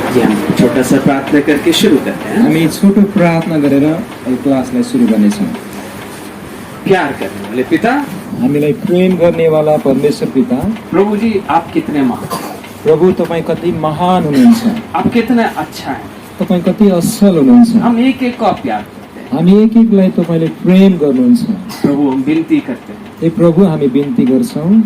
जी, हम छोटा सा प्रार्थना करके शुरू करते हैं। हामी छोटो प्रार्थना गरेर यो क्लासलाई सुरु गर्नेछौँ। प्यार करने वाले पिता, हामीलाई प्रेम गर्नेवाला परमेश्वर पिता, प्रभु जी आप कितने महान, प्रभु तपाईँ कति महान हुनुहुन्छ, आप कितने अच्छा है। तपाईँ कति असल हुनुहुन्छ। हम एक एक को आप प्यार करते हैं हामी एक एकलाई तपाईँले प्रेम गर्नुहुन्छ। प्रभु। हम विनती करते हैं, हे प्रभु, हामी बिन्ती गर्छौँ,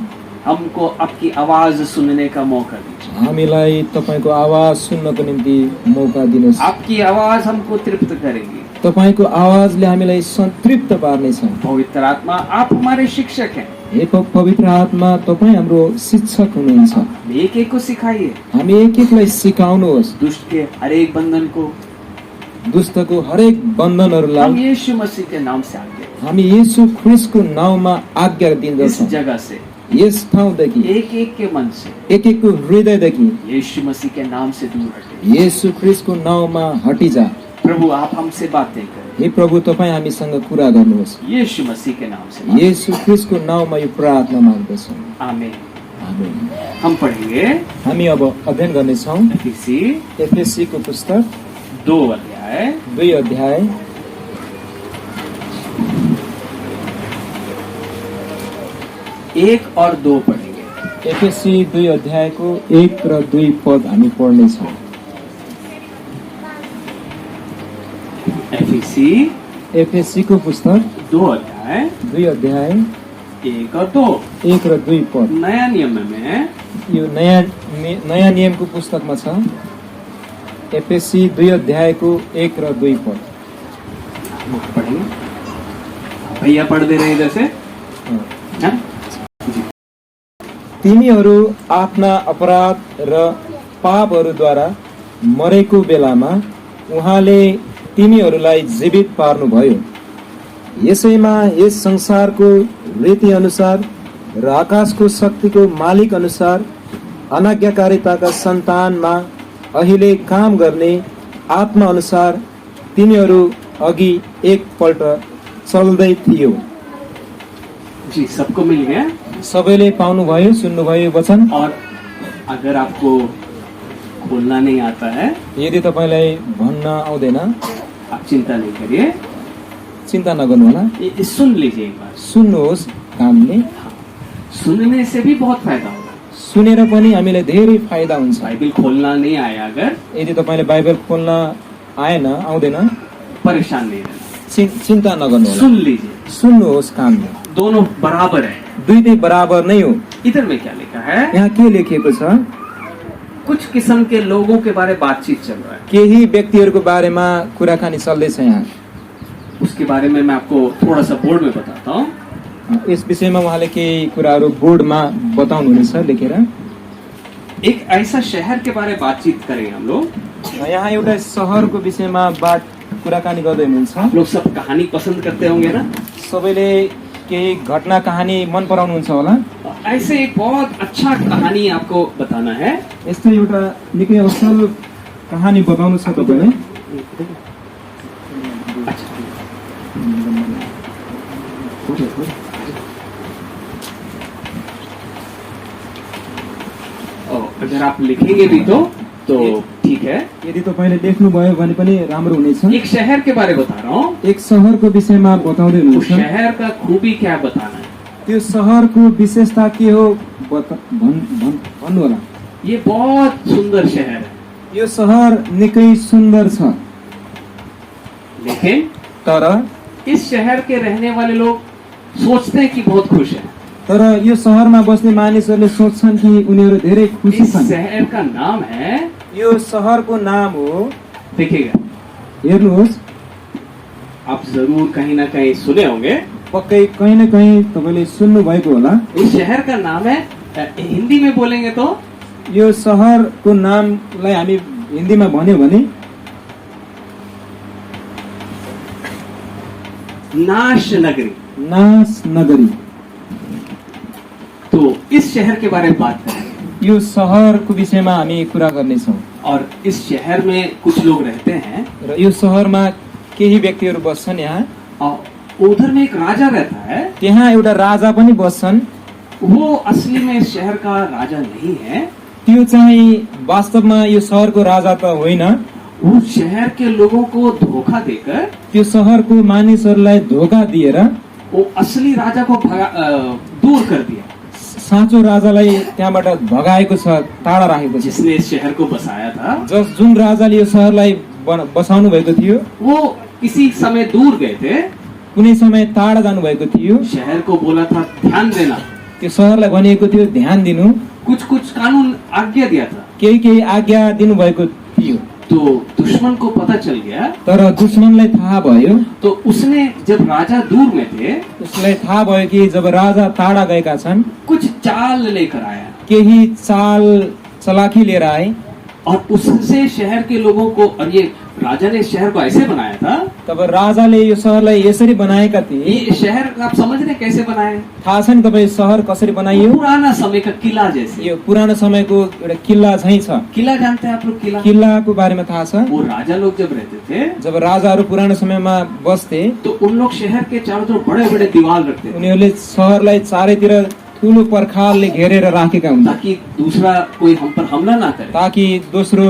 हमको आपकी आवाज सुनने का मौका दीजिए। हामीलाई तपाईँको आवाज सुन्नको निम्ति मौका दिनुहोस्। आपकी आवाज हमको तृप्त करेगी। तपाईँको आवाजले हामीलाई सन्तृप्त पार्नेछ। पवित्र आत्मा आप हमारे शिक्षक हैं, हे पवित्र आत्मा, तपाईँ हाम्रो शिक्षक हुनुहुन्छ। एक एक को सिखाइए, हामी एक एकलाई सिकाउनुहोस्। दुष्ट के हर एक बंधन को दुष्टको हरेक हम बन्धनहरूलाई यीशु मसीह के नाम से आगे हामी येशू ख्रिस्टको नाउँमा आज्ञा इस दिँदछौँ। जगह से यस ठाउँदेखि एक एक के मन से एक एकको हृदयदेखि यीशु मसीह के नाम से दूर हटे। येशू ख्रिस्टको नाउँमा हटिजा। प्रभु आप हमसे बातें करें, हे प्रभु, तपाईँ हामीसँग कुरा गर्नुहोस्। यीशु मसीह के नाम से। येशू ख्रिस्टको नाउँमा यो प्रार्थना माग्दछौँ। आमीन। आमेन। हम पढ़ेंगे हामी अब अध्ययन गर्नेछौँ एफिसी एफएससीको पुस्तक 2 अध्याय 2 अध्याय 1 और 2 पढ़ेंगे। एफएससी 2 अध्यायको 1 र 2 पद हामी पढ्नेछौँ। एफिसी एफएससीको पुस्तक 2 अध्याय 2 अध्याय 1 और 2 1 र 2 पद। नया नियम में यो नयाँ नियमको पुस्तकमा छ। एफएससी 2 अध्यायको 1 र 2 पद। हम पढ़ेंगे। भैया पढ़ दे रहे हैं इधर से। हाँ? तिमीहरू आफ्ना अपराध र पापहरूद्वारा मरेको बेलामा उहाँले तिमीहरूलाई जीवित पार्नुभयो। यसैमा यस संसारको रीति अनुसार र आकाशको शक्तिको मालिक अनुसार अनाज्ञाकारिताका सन्तानमा अहिले काम गर्ने आत्मा अनुसार तिनीहरू अघि एकपल्ट चल्दै थियो। जी, सबको मिल गया। सबैले पाउनुभयो, सुन्नुभयो वचन। और अगर आपको खोलना नहीं आता है, यदि तपाईँलाई भन्न आउँदैन, आप चिंता नहीं करिए, चिन्ता नगर्नुहोला, ये सुन लीजिए एक बार। सुन्नुहोस् कानले। सुनने से भी बहुत फायदा होगा। सुनेर पनि हामीलाई धेरै फाइदा हुन्छ। बाइबल खोलना नहीं आया अगर, यदि तपाईँले बाइबल खोल्न आएन, आउँदैन, परेशान नहीं रहना, चिन्ता नगर्नुहोला, सुन लीजिए। सुन्नुहोस् कानले। दोनों बराबर है। दुईटै बराबर नै हो। इधर में क्या लिखा है? यहाँ के लेखिएको छ? कुछ किस्म के लोगों के बारे बातचीत चल रहा है। केही व्यक्तिहरूको बारेमा कुराकानी चल्दैछ यहाँ। उसके बारे में मैं आपको थोड़ा सा बोर्ड में बताता हूँ। यस विषयमा उहाँले केही कुराहरू बोर्डमा बताउनुहुनेछ लेखेर। एक ऐसा शहर के बारे बातचीत करेंगे हम लोग। यहाँ एउटा सहरको विषयमा कुराकानी गर्दै हुनुहुन्छ। आप लोग सब कहानी पसंद करते होंगे ना? सबैले केही घटना कहानी मन पराउनुहुन्छ होला। ऐसे एक बहुत अच्छा कहानी आपको बताना है। यस्तो एउटा निकै असल कहानी बताउनु छ तपाईलाई। अगर आप लिखेंगे भी तो ठीक है। यदि तपाईले लेख्नुभयो भने पनि राम्रो हुनेछ। एक शहर के बारे बता रहा हूँ। एक शहरको विषयमा बताउँदै हुनुहुन्छ। शहर का खूबी क्या बताना है? त्यो शहरको विशेषता के हो भन्नु होला। ये बहुत सुंदर शहर है। यो शहर निकै सुन्दर छ, लेकिन तर इस शहर के रहने वाले लोग सोचते हैं कि बहुत खुश है। तर यो शहरमा बस्ने मानिसहरूले सोच्छन् कि उनीहरू धेरै खुसी इस छन्। शहर का नाम है, यो शहरको नाम हो, देखिएगा, हेर्नुहोस्, आप जरूर कहीं ना कहीं सुने होंगे। पक्कै कहीँ न कहीँ तपाईँले सुन्नु भएको होला। इस शहर का नाम है, हिंदी में बोलेंगे तो यो शहरको नामलाई हामी हिन्दीमा भन्यो भने नाश नगरी। नाश नगरी। तो इस शहर के बारे में बात करें। यो शहरको विषयमा हामी कुरा गर्नेछौँ। और इस शहर में कुछ लोग रहते हैं र यो शहरमा केही व्यक्तिहरू बस्छन्। यहाँ और उधर में एक राजा रहता है। त्यहाँ एउटा राजा पनि बस्छन्। वो असली में इस शहर का राजा नहीं है। त्यो चाहिँ वास्तवमा यो सहरको राजा त होइन, वो शहर के लोगों को धोखा देकर त्यो सहरको मानिसहरूलाई धोका दिएर वो असली राजा को दूर कर दिया, साँचो राजालाई त्यहाँबाट भगाएको छ, टाढा राखेको छ। जिसने इस शहर को बसाया था। जुन राजाले यो सहरलाई बसाउनु भएको थियो, वो किसी समय दूर गए थे, कुनै समय टाढा जानुभएको थियो। शहर को बोला था ध्यान देना, त्यो सहरलाई भनिएको थियो ध्यान दिनु, कुछ कुछ कानून आज्ञा दिया था। केही केही आज्ञा दिनुभएको थियो। तो दुश्मन को पता चल गया, तर दुश्मनलाई थाहा भयो, तो उसने जब राजा दूर में थे उसलाई थाहा भयो कि जब राजा टाढा गएका छन्, कुछ चाल लेकर आया केही चाल चलाखी लिएर आए, और उससे शहर के लोगों को, और ये राजा ने शहर को ऐसे बनाया था। तब राजाले यो सहरलाई यसरी बनाएका थिए। ये शहर आप समझ रहे कैसे बनाए? थाहा छ नि तपाईँ सहर कसरी बनाइयो? पुराना समय का किला जैसे। यो पुरानो समयको एउटा किल्ला झैं छ। किला जानते हैं आप लोग? किला, किल्लाको बारेमा थाहा छ? वो राजा लोग जब रहते थे, जब राजाहरू पुरानो समयमा बस्थे, तो उन लोग शहर के चारों तरफ बड़े बड़े दीवार रखते थे, उनीहरूले सहरलाई चारैतिर ठुलो पर्खालले घेरेर राखेका हुन्, ताकि दूसरा कोई हम पर हमला ना करे, ताकि दोस्रो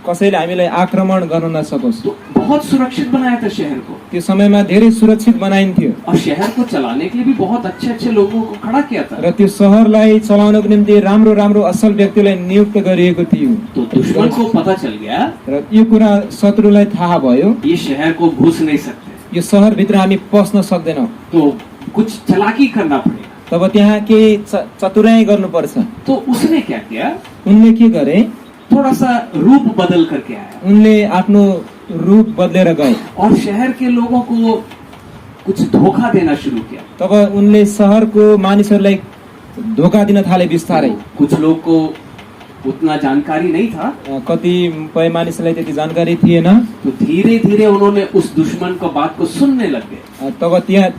कसैले हामीलाई आक्रमण गर्न नसकोस्। तो बहुत सुरक्षित बनाया था शहर को। त्यो समयमा धेरै सुरक्षित बनाइन्थ्यो और शहर को चलाने के लिए भी बहुत अच्छे अच्छे लोगों को खड़ा किया था। र त्यो सहरलाई चलाउनको निम्ति राम्रो राम्रो असल व्यक्तिलाई नियुक्त गरिएको थियो। तो दुश्मन को पता चल गया, र यो कुरा शत्रुलाई थाहा भयो, ये शहर को घुस नहीं सकते, यो सहरभित्र हामी पस्न सक्दैनौँ, तो कुछ चालाकी करना पड़ेगा। तब त्यहाँ केही चतुराई गर्नुपर्छ। तो उसने क्या किया? उनले के गरे? थोड़ा सा रूप बदल करके आया उनले आफ्नो रूप बदलेर गए और शहर के लोगों को कुछ धोखा देना शुरू किया। तब उनले सहरको मानिसहरूलाई धोका दिन थाले बिस्तारै। कुछ लोग को उतना जानकारी नहीं था, कतिपय मानिसलाई त्यति जानकारी थिएन, तो धीरे धीरे उन्होंने उस दुश्मन को बात को सुनने लग गए। तब त्यहाँ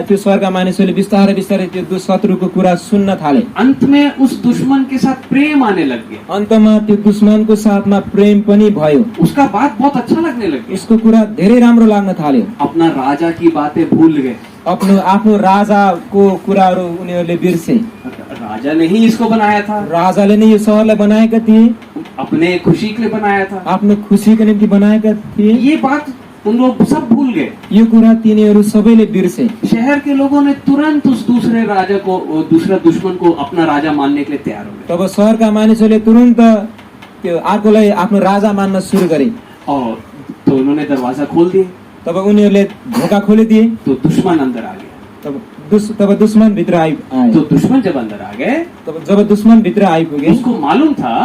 त्यो सहरका मानिसहरूले बिस्तारै बिस्तारै त्यो शत्रुको कुरा सुन्न थाले। अंत में उस दुश्मन के साथ प्रेम आने लग गया। अन्तमा त्यो दुश्मनको साथमा प्रेम पनि भयो। उसका बात बहुत अच्छा लगने लग गया। उसको कुरा धेरै राम्रो लाग्न थाल्यो। अपना राजा की बातें भूल गए, आफ्नो राजाको कुराहरू उनीहरूले बिर्से। राजा ने ही इसको बनाया था, राजाले नै यो सहरलाई बनाएका थिए, अपने खुशी के लिए बनाया था, आफ्नो खुसीको निम्ति बनाएका थिए। ये बात उन लोग सब भूल गए। यो कुरा तिनीहरू सबैले बिर्से। शहर के लोगों ने तुरंत उस दूसरे राजा को, दूसरा दुश्मन को अपना राजा मानने के लिए तैयार हो गए। तब सहरका मानिसहरूले तुरन्त त्यो अर्कोलाई आफ्नो राजा मान्न सुरु गरे। और तो उन्होंने दरवाजा खोल दिए, तब उनीहरूले ढोका खोलिदिए। तो दुश्मन अंदर आ गया। तब दुश्मन भित्र आए। तो दुश्मन जब अंदर आ गए, तब जब दुश्मन भित्र आइपुगे, उसको मालूम था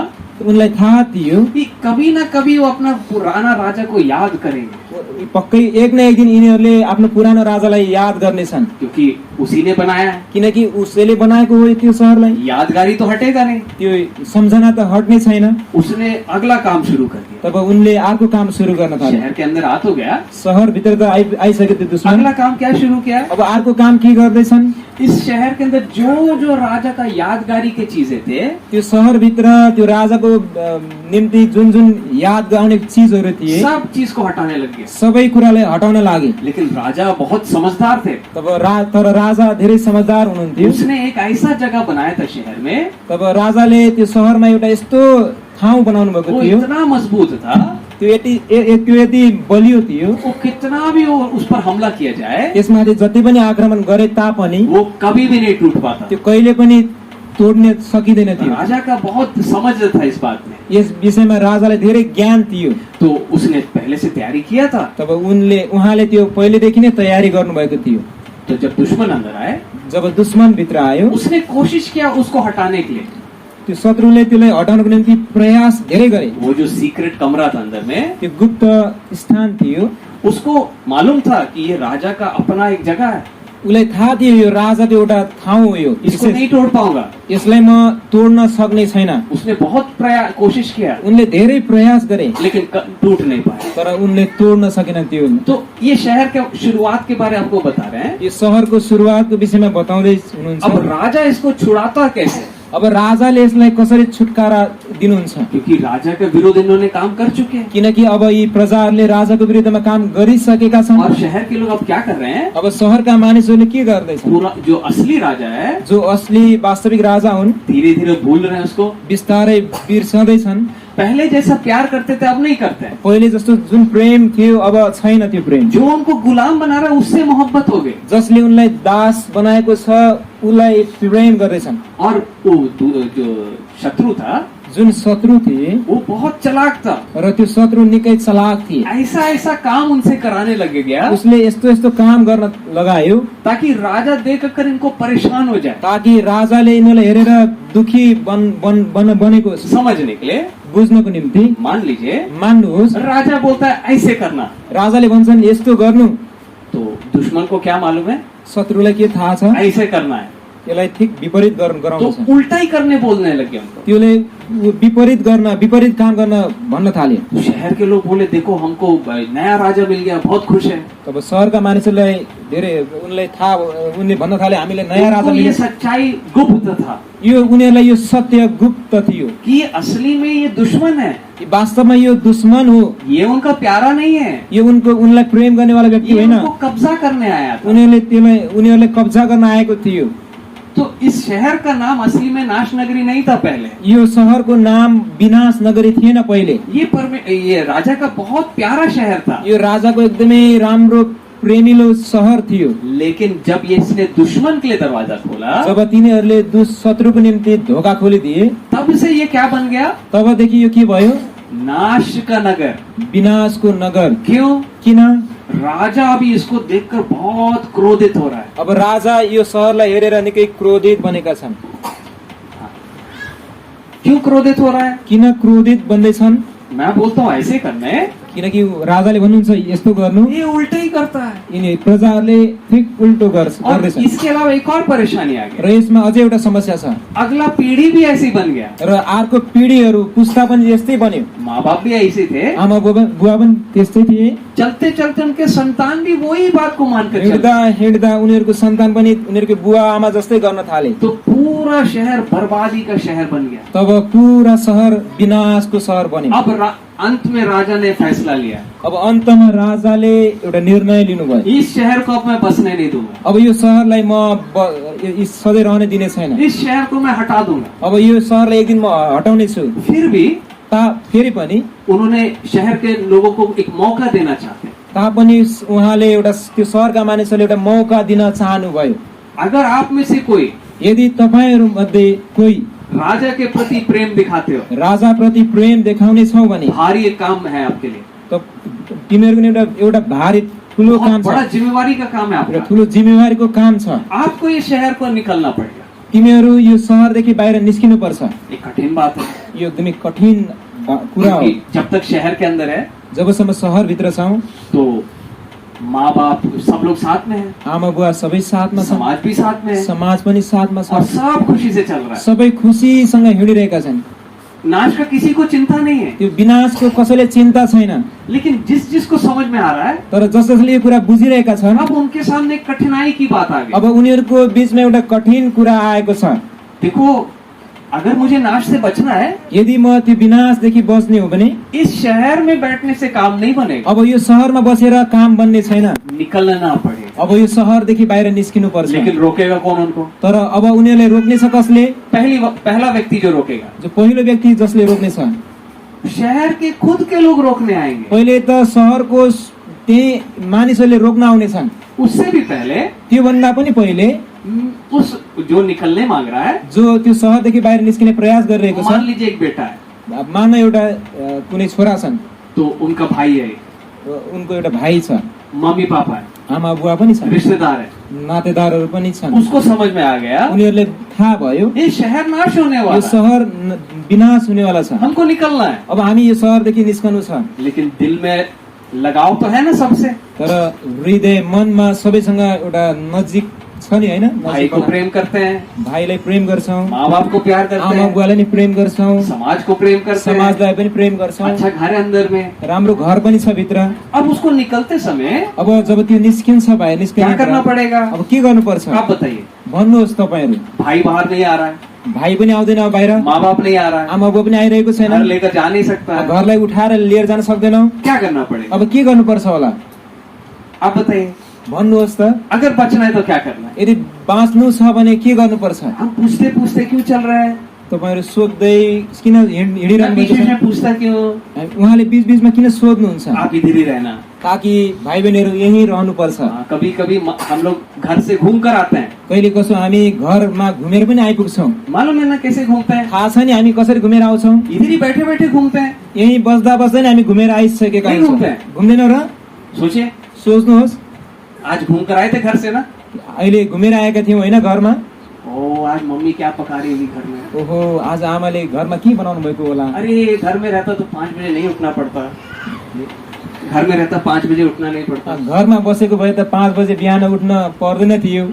उनलाई थाहा थियो कि कभी ना कभी वो अपना पुराना राजा को याद करेंगे, पक्कै एक न एक दिन यिनीहरूले आफ्नो पुरानो राजालाई याद गर्नेछन्, क्योंकि उसी ने बनाया है। किनकि उसले बनाएको हो त्यो सहरलाई। यादगारी तो हटेगा नहीं, त्यो सम्झना त हट्ने छैन। उसने अगला काम शुरू कर दिया। तब उनले अर्को काम सुरु गर्न थाले। शहर के अंदर आ तो गया, सहर भित्र त आइसक्यो त्यो दुश्मन। अगला काम क्या शुरू किया? अब अर्को काम के गर्दैछन्? इस शहर के अंदर जो जो राजा का यादगारी के चीजें थे, त्यो सहर भित्र त्यो राजाको निम्ति जुन जुन याद आउने चीजहरू थिए, सब चीज को हटाने लग गया। सबै कुरालाई हटाउन लागे। लेकिन राजा बहुत समझदार थे। तर राजा धेरै समझदार हुनुहुन्थ्यो। उसने एक ऐसा जगह बनाया था शहर में, तब राजाले त्यो सहरमा एउटा यस्तो ठाउँ बनाउनु भएको वो थियो, इतना मजबूत था, त्यो यति बलियो थियो, वो कितना भी उस पर हमला किया जाए, त्यसमाथि जति पनि आक्रमण गरे तापनि वो कभी भी नहीं टूट पाता। त्यो कहिले पनि तोड्ने सकिँदैन थियो। राजा का बहुत समझ था इस बात में। यस विषयमा राजालाई धेरै ज्ञान थियो। तो उसने पहले से तैयारी किया था। तब उहाँले त्यो पहिलेदेखि नै तयारी गर्नुभएको थियो। तो जब दुश्मन अंदर आए, जब दुश्मन भित्र आयो, उसने कोशिश किया उसको हटाने के लिए। त्यो शत्रुले त्यसलाई हटाउनको निम्ति प्रयास धेरै गरे। वो जो सीक्रेट कमरा था अंदर में, त्यो गुप्त स्थान थियो, उसको मालूम था कि ये राजा का अपना एक जगह है, उसलाई थाहा थियो यो राजाको एउटा ठाउँ हो, यो इसको नहीं तोड़ पाऊंगा, यसलाई म तोड्न सक्ने छैन। उसने बहुत कोशिश किया, उनले धेरै प्रयास गरे, लेकिन टूट नहीं पाया। तर उनले तोड्न सकेन त्यो। तो ये शहर के शुरुआत के बारे में आपको बता रहे हैं। यो सहरको सुरुवातको विषयमा बताउँदै हुनुहुन्छ। अब राजा इसको छुड़ाता कैसे? अब राजाले यसलाई कसरी छुटकारा दिनुहुन्छ, क्योंकि राजा के विरोध इन्होंने काम कर चुके हैं किनकि अब यी प्रजाहरूले राजाको विरुद्धमा काम गरिसकेका छन्। और शहर के लोग अब क्या कर रहे हैं, अब शहरका मानिसहरूले के गर्दैछन्, पूरा जो असली राजा है जो असली वास्तविक राजा हुन् धीरे धीरे भूल रहे हैं उसको। बिस्तारै बिर्सँदैछन्। पहले जैसा प्यार करते थे अब नहीं करते हैं। पहिले जस्तो जुन प्रेम थियो अब छैन त्यो प्रेम। जो उनको गुलाम बना रहा है उससे मोहब्बत हो गई जसले उनलाई दास बनाएको छ उसलाई प्रेम गर्दैछन्। और वो जो शत्रु था जुन शत्रु थिए वो बहुत चालाक था, र त्यो शत्रु निकै चलाक थिए। ऐसा ऐसा काम उनसे कराने लगे गया उसले यस्तो यस्तो काम गर्न लगायो ताकि राजा देखकर इनको परेशान हो जाए। ताकि राजाले यिनीहरूलाई हेरेर दुखी बनेको समझने के लिए बुझ्नको निम्ति। मान लीजिए मान्नुहोस् राजा बोलता है ऐसे करना, राजाले भन्छन् यस्तो गर्नु, तो दुश्मन को क्या मालूम है, शत्रुलाई के थाहा छ ऐसे करना है, यसलाई ठिक विपरीत गराउनु छ। तो उल्टा ही करने बोलने लगे उनको। त्यसले विपरीत काम गर्न भन्न थाल्यो। शहर के लोग बोले देखो हमको नया राजा मिल गया, बहुत खुश है। तब शहरका मानिसहरूलाई धेरै उनलाई थाहा, उनले भन्न थाले हामीले नयाँ राजा उनको ये मिल्यो। सच्चाई गुप्त था यो उनीहरूलाई यो सत्य गुप्त थियो कि असली में ये दुश्मन है, कि वास्तवमा यो दुश्मन हो, ये उनका प्यारा नहीं है, यो उनलाई प्रेम गर्नेवाला व्यक्ति ये होइन। उनको कब्जा करने आया था। उनीहरूले कब्जा गर्न आएको थियो। तो इस शहर का नाम असली में नाश नगरी नहीं था पहले, यो शहरको नाम विनाश नगरी थिएन पहिले। ये राजा का बहुत प्यारा शहर था, यो राजाको एकदमै राम्रो प्रेमिलो शहर थियो। लेकिन जब ये इसने दुश्मन के लिए दरवाजा खोला जब तिनीहरूले शत्रुको निम्ति धोका खोलिदिए तब से ये क्या बन गया, तबदेखि यो के भयो, नाश का नगर। विनाशको नगर। क्यों, किन, राजा अभी इसको देखकर बहुत क्रोधित हो रहा है। अब राजा यो शहरलाई हेरेर निकै क्रोधित बनेका छन्। क्यों क्रोधित हो रहा है, किन क्रोधित बन्दैछन्, मैं बोलता हूँ ऐसे करने, किनकि राजाले भन्नुहुन्छ यस्तो गर्नु, ये उल्टा ही करता है। यिनी प्रजाहरूले ठिक उल्टो और गर्दैछन्। इसके अलावा एक और परेशानी आ गई, र यसमा अझै एउटा समस्या छ। अगला पीढ़ी भी ऐसी बन गया, र अर्को पिढीहरू पुस्ता पनि यस्तै बन्यो। माँ बाप भी ऐसे थे, आमा बुवा पनि त्यस्तै थिए। चलते चलते उनके संतान भी वही बात को मानकर चलते। हिँड्दा उनीहरूको सन्तान पनि उनीहरूको बुवा आमा जस्तै गर्न थाले। तो पूरा शहर बर्बादी का शहर बन गया। तब पूरा शहर विनाशको शहर बन्यो। अब अंत में राजा ने फैसला लिया, अब अन्तमा राजाले एउटा निर्णय लिनुभयो, इस शहर को अब मैं बसने नहीं दूंगा, अब यो शहरलाई म सधैँ रहने दिने छैन, इस शहर को मैं हटा दूंगा। अब यो शहरलाई एक दिन म हटाउने छु। फिर भी फेरि पनि उन्होंने शहर के लोगों को एक मौका देना चाहते। तापनि उहाँले एउटा त्यो शहरका मानिसहरूले एउटा मौका दिन चाहनुभयो। अगर आप में से कोई यदि तपाईहरू मध्ये कोही राजा के प्रति प्रेम दिखाते हो, राजा प्रति प्रेम देखाउने छौ भने भारी एक काम है आपके लिए, त तिमीहरूको एउटा भारी ठुलो काम बहुत बड़ा छ, जिम्मेवारी का काम है एउटा आपका। ठुलो जिम्मेवारीको काम छ। आपको ये शहर को निकलना पड़ेगा। तिमीहरू यो शहरदेखि बाहिर निस्किनु पर्छ। ये कठिन बात है, यो एकदमै कठिन कुरा हो। क्योंकि जब तक शहर के अंदर है जबसम्म शहरभित्र छौँ तो माँ बाप सब लोग साथ में है, आमा बुवा सबै साथमा छन्, समाज भी साथ में है, समाज पनि साथमा और छ, सब खुशी से चल रहा है। सबै खुसीसँग हिँडिरहेका छन्। नाश का किसी को चिंता नहीं है, त्यो विनाशको कसैले चिन्ता छैन। लेकिन जिस जिसको समझ में आ रहा है तर जसले यो कुरा बुझिरहेका छन् अब उनके सामने एक कठिनाई की बात आ गई। अब उनीहरूको बीचमा एउटा कठिन कुरा आएको छ। देखो, अगर मुझे नाश से बचना है, यदि म त्यो विनाशदेखि बच्ने हो भने इस शहर में बैठने से काम नहीं बनेगा, अब यो शहरमा बसेर काम बन्ने छैन। निकलना पड़ेगा। अब यो शहरदेखि बाहिर निस्किनु पर्छ। लेकिन रोकेगा कौन उनको? तर अब उनीहरूले रोक्ने छ कसले? पहला व्यक्ति जो रोकेगा, जो पहिलो व्यक्ति जसले रोक्ने छ, शहर के खुद के लोग रोकने आएंगे। पहिले त शहरको त्यही मानिसहरूले रोक्न आउनेछन्। उससे भी पहले त्योभन्दा पनि पहिले उस जो निकलने मांग रहा है, जो त्यो शहरदेखि बाहिर निस्किने प्रयास गरिरहेको मान छ, लीजिए एक बेटा है, मान एउटा कुनै छोरा छन्, तो उनका भाई है, उनको एउटा भाइ छ, मम्मी पापा है, आमा बुवा पनि छन्, रिश्तेदार है, नातेदारहरू पनि छन्। उसको समझ में आ गया उनीहरूले थाहा भयो ये शहर नाश होने यो वाला है, शहर विनाश हुनेवाला छ, हमको निकलना है। अब हामी यो शहरदेखि निस्कनु छ। लेकिन दिल में लगाव तो है ना सबसे, तर हृदय मनमा सबैसँग एउटा नजिक छ नि, होइन? भाई को प्रेम करते हैं, भाइलाई प्रेम गर्छौं, माँ बाप को प्यार करते आमा हैं, बुवालाई नि प्रेम गर्छौं, समाज को प्रेम करते हैं, समाजलाई पनि प्रेम गर्छौं, अच्छा घर है अंदर में। राम्रो घर पनि छ भित्र। अब उसको निकलते समय अब जब त्यो निस्किन्छ बाहिर क्या करना निस्किने पड़ेगा? अब के गर्नुपर्छ? आप बताइए। भन्नुहोस् तपाईहरु। भाई बाहर नहीं आ रहा है, भाइ पनि आउँदैन अब बाहिर, माँ बाप नहीं आ रहा है, आमा बाउ पनि आइरहेको छैन, घर लेकर जा नहीं सकता है, घरलाई उठाएर लिएर जान सक्दैनौ। क्या करना पड़ेगा? अब के गर्नुपर्छ होला आप बताइए, भन्नुहोस् त। अगर बचना है तो क्या करना है? यदि बाँच्नु छ भने के गर्नुपर्छ? हम पूछते पूछते क्यों चल रहे हैं? तपाईहरु सोध्दै किन हिँडिरहनु बीच भएको बीच में छ? पूछता क्यों? उहाँले बीच बीचमा किन सोध्नुहुन्छ? आप इधर ही रहना। ताकि भाइ बहिनीहरू यही रहनुपर्छ। कभी कभी हम लोग घर से घूम कर आते हैं, कहिले कसो हामी घरमा घुमेर पनि आइपुग्छौँ। मालूम है ना कैसे घूमते हैं? थाहा छ नि हामी कसरी घुमेर आउँछौँ। इधर ही बैठे बैठे घूमते हैं। यही बस्दा बस्दै नै हामी घुमेर आइसकेका नहीं घूमते हैं। घुम्दैनौ र? सोचिए, सोच्नुहोस्, आज घूम कर आए थे घर से ना, अहिले घुमेर आएका थियौँ होइन घरमा। ओ आज मम्मी क्या पका रही होगी घर में? ओहो, आज आमाले घरमा के बनाउनु भएको होला? अरे घर में रहता तो 5 बजे नहीं उठना पड़ता, घर में रहता 5 बजे उठना नहीं पड़ता। घरमा बसेको भए त 5 बजे बिहान उठ्न पर्दैन थियो।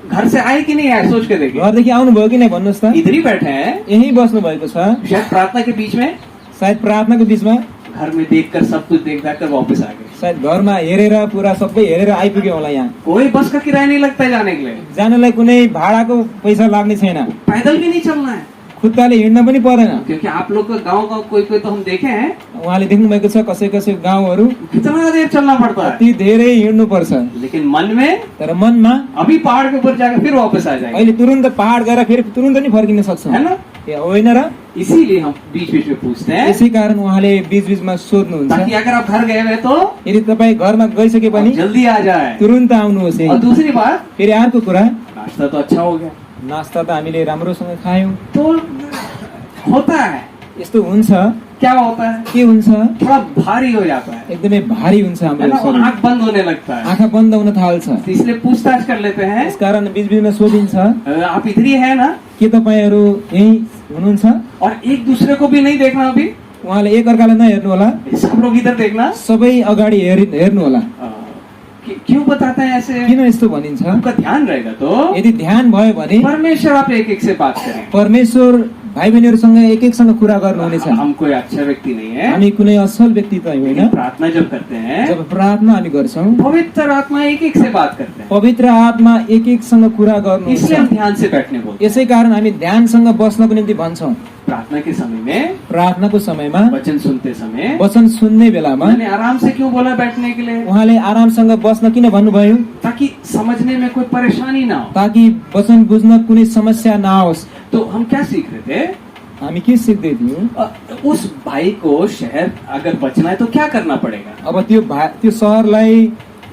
घर से आए कि नहीं आए सोच के देखिए। घरदेखि आउनुभयो कि नै भन्नुहोस् त? इधर ही बैठे हैं, यही बस्नु भएको छ। शायद प्रार्थना के बीच में, सायद प्रार्थनाको बीचमा, घर में देखकर सब कुछ देख दाख कर वापस आ गए। सायद घरमा हेरेर पुरा सबै हेरेर आइपुग्यो होला यहाँ। कोई बस का किराया नहीं लगता है जाने के लिए, जानलाई कुनै भाडाको पैसा लाग्ने छैन। पैदल भी नहीं चलना है, खुट्टाले हिँड्न पनि पर्दैन। क्योंकि आप लोग का गाँव का कोई कोई तो हम देखे हैं उहाँले देख्नु भएको छ कसै कसै गाउँहरू कितना देर चलना पड़ता है, अति धेरै हिँड्नु पर्छ। लेकिन मन में तर मनमा अभी पहाड़ के ऊपर जाकर फिर वापस आ जाएंगे, अहिले तुरुन्त पहाड गएर फेरि तुरुन्त नि फर्किन सक्छौँ, है ना? ए होइन र? इसीलिए हम बीच बीच में पूछते हैं, यसै कारण उहाँले बीच बीचमा सोध्नुहुन्छ ताकि अगर आप घर गए हुए तो यदि तपाईँ घरमा गइसके पनि जल्दी आ जाए। तुरुन्त आउनुहोस्। और दूसरी बात, फेरि अर्को कुरा, नाश्ता तो अच्छा हो गया, नास्ता त हामीले राम्रोसँग खायौँ। तो होता है, यस्तो हुन्छ, क्या होता है, के हुन्छ, थोड़ा भारी हो जाता है, एकदमै भारी हुन्छ है हाम्रो ना? और शरीर, आँख बंद होने लगता है, आँखा बन्द हुन थाल्छ। तो इसलिए पूछताछ कर लेते हैं, यसकारण बीच बीचमा सोधिन्छ, आप इधर ही है ना? के तपाईँहरू यही हुनुहुन्छ? और एक दूसरे को भी नहीं देखना अभी, उहाँले एक अर्कालाई नहेर्नु होला, सब लोग इधर देखना। सबै अगाडि हेर्नु होला। क्यों बताते हैं ऐसे? किन यस्तो भनिन्छ? आपका ध्यान रहेगा तो यदि ध्यान भयो भने परमेश्वर आप एक एक से बात करें। परमेश्वर भाइ बहिनीहरूसँग एक एकसँग कुरा गर्नुहुनेछ। हम कोई अच्छा व्यक्ति नहीं है, हामी कुनै असल व्यक्ति त होइन। लेकिन प्रार्थना जब करते हैं, जब प्रार्थना हामी गर्छौँ, पवित्र आत्मा एक एक से बात करते हैं, पवित्र आत्मा एक एकसँग कुरा इसलिए गर्नुहुन्छ। हम ध्यान से बैठने बोलते हैं। यसै कारण हामी ध्यानसँग बस्नको निम्ति भन्छौँ। प्रार्थना के समय में, प्रार्थनाको समयमा, वचन सुनते समय वचन सुन्ने बेलामा मैंने आराम से क्यों बोला बैठने के लिए? उहाँले आरामसँग बस्न किन भन्नुभयो? ताकि समझने में कोई परेशानी ना हो। ताकि वचन बुझ्न कुनै समस्या नआओस्। तो हम क्या सीख रहे थे? हामी के सिक्दै थियौँ? उस भाई को शहर अगर बचना है तो क्या करना पड़ेगा? अब त्यो सहरलाई,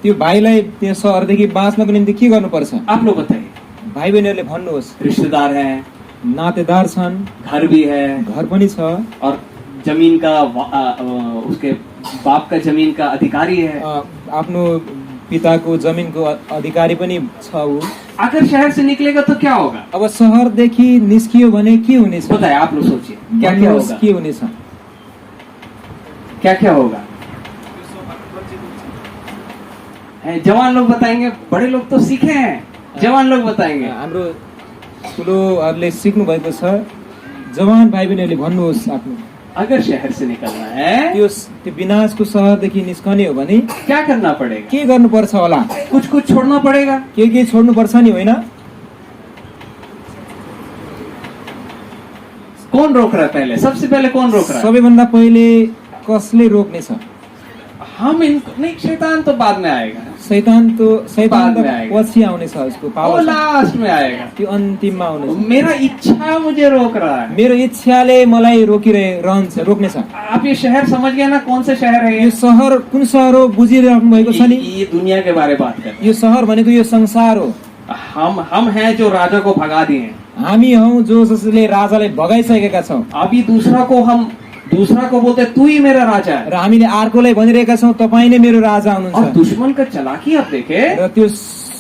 त्यो भाइलाई त्यो सहरदेखि बाँच्नको निम्ति के गर्नुपर्छ? आप लोग बताइए। भाइ बहिनीहरूले भन्नुहोस्। रिश्तेदार है, नातेदार छन्, घर भी है, घर पनि छ, और जमीन का उसके बाप का जमीन का अधिकारी है, आफ्नो पिताको जमिनको अधिकारी पनि छ ऊ। अगर शहर से निकलेगा तो क्या होगा? अब सहरदेखि निस्कियो भने के हुनेछ? बताए, आप लोग सोचिए क्या क्या भन्नुहोस्, होगा? के हुनेछ? क्या क्या होगा? जवान लोग बताएंगे, बड़े लोग तो सीखे हैं, जवान लोग बताएंगे। हाम्रो ठुलोहरूले सिक्नु भएको छ। जवान भाइ बहिनीहरूले भन्नुहोस् आफ्नो। अगर शहर से निकलना है त्यो विनाशको सहरदेखि निस्कने हो भने क्या करना पड़ेगा? के गर्नुपर्छ होला? कुछ कुछ छोड़ना पड़ेगा। के छोड्नुपर्छ नि, होइन? कौन रोक रहा है? पहले सबसे पहले कौन रोक रहा है? सबैभन्दा पहिले कसले रोक्नेछ? हम इनको नहीं, शैतान तो बाद में आएगा, शैतान त बाद में आएगा। पछि आउनेछ, उसको वो पावर लास्ट में आएगा। त्यो अन्तिममा आउनेछ। मेरा इच्छा मुझे रोक रहा है। मेरो इच्छाले मलाई रोक्नेछ। आप ये शहर समझ गए ना? कौन से शहर है यो ये? सहर कुन सहर हो बुझिराख्नु भएको छ नि? ये दुनिया के बारे में बात कर। यो सहर भनेको यो संसार हो। हम हैं जो राजा को भगा दिए हैं। हामी हौ जसले राजालाई भगाइसकेका छौँ। अभी दूसरा को बोलते तू ही मेरा राजा है, र हामीले अर्कोलाई भनिरहेका छौँ तपाईँ नै मेरो राजा और हुनुहुन्छ। दुश्मन का चालाकी आप देखे। र त्यो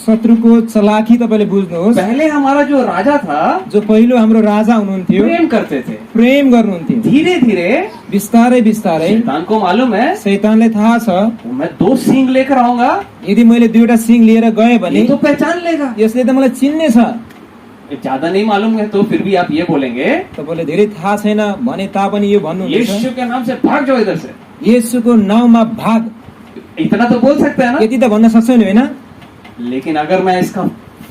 शत्रुको चलाकी तपाईँले बुझ्नुहोस्। पहले हमारा जो राजा था, जो पहिलो हाम्रो राजा हुनुहुन्थ्यो, प्रेम करते थे, प्रेम गर्नुहुन्थ्यो। धीरे धीरे बिस्तारै बिस्तारै शैतान को मालूम है, शैतानलाई थाहा छ मैं 2 सींग लेकर आऊंगा, यदि मैले 2वटा सिङ लिएर गएँ भने ये तो पहचान लेगा। यसले त मलाई चिन्ने छ। ज्यादा नहीं मालूम है तो फिर भी आप ये बोलेंगे, तपाईँले धेरै थाहा छैन भने तापनि यो भन्नुहुन्छ, यीशु के नाम से भाग जाओ इधर से। येशूको नाउँमा भाग। इतना तो बोल सकते हैं ना? यति त भन्न सक्छौ नि, होइन? लेकिन अगर मैं इसका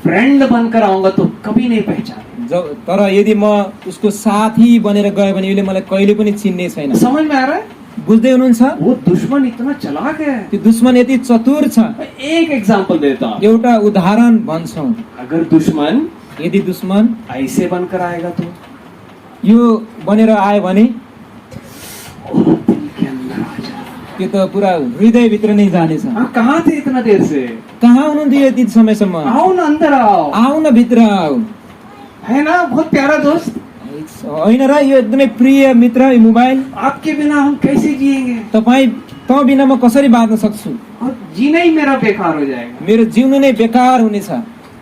फ्रेंड बनकर आऊंगा तो कभी नहीं पहचान। तर यदि म उसको साथी बनेर गयो भने उसले मलाई कहिले पनि चिन्ने छैन। समझ में आ रहा है? बुझ्दै हुनुहुन्छ? वो दुश्मन इतना चालाक है। त्यो दुश्मन यति चतुर छ। मैं एक एग्जाम्पल देता हूँ। एउटा उदाहरण भन्छौँ, अगर दुश्मन यदि दुश्मन ऐसे बनकर आएगा तो यो बनेर आयो भने ओ, दिल के अंदर आ जाए। त्यो त पुरा हृदयभित्र नै जानेछ। आप कहाँ थे इतना देर से? कहाँ हुनुहुन्थ्यो यति समयसम्म? आओ ना, अंदर आओ। आऊ न भित्र आऊ। है ना, बहुत प्यारा दोस्त। होइन र, यो एकदमै प्रिय मित्र यो मोबाइल। आपके बिना हम कैसे जिएंगे? तपाईँ त बिना म कसरी बाँच्न सक्छु? और जीना ही मेरा बेकार हो जाएगा। मेरो जिउनु नै बेकार हुनेछ।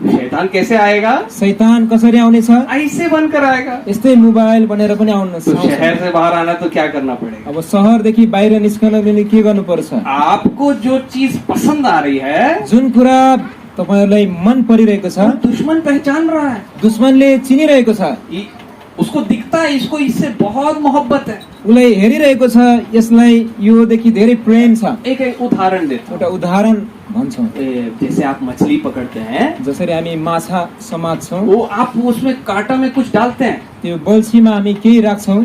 शैतान कैसे आएगा? शैतान कसरी आउनेछ? ऐसे बनकर आएगा। यस्तै मोबाइल बनेर पनि आउन तो सक्छ। शहर से बाहर आना तो क्या करना पड़ेगा? अब शहरदेखि बाहिर निस्कनको लागि के गर्नुपर्छ? आपको जो चीज पसंद आ रही है, जुन कुरा तपाईहरुलाई मन परिरहेको छ, दुश्मन पहचान रहा है। दुश्मनले चिनिरहेको छ, उसको दिखता है इसको इससे बहुत मोहब्बत है। उसलाई हेरिरहेको छ, यसलाई योदेखि धेरै प्रेम छ। एक उदाहरण देता हूं। एउटा उदाहरण भन्छौँ, जैसे आप मछली पकड़ते हैं, जसरी हामी माछा समात्छौँ, वो आप उसमें कांटा में कुछ डालते हैं। त्यो बल्छीमा हामी केही राख्छौँ।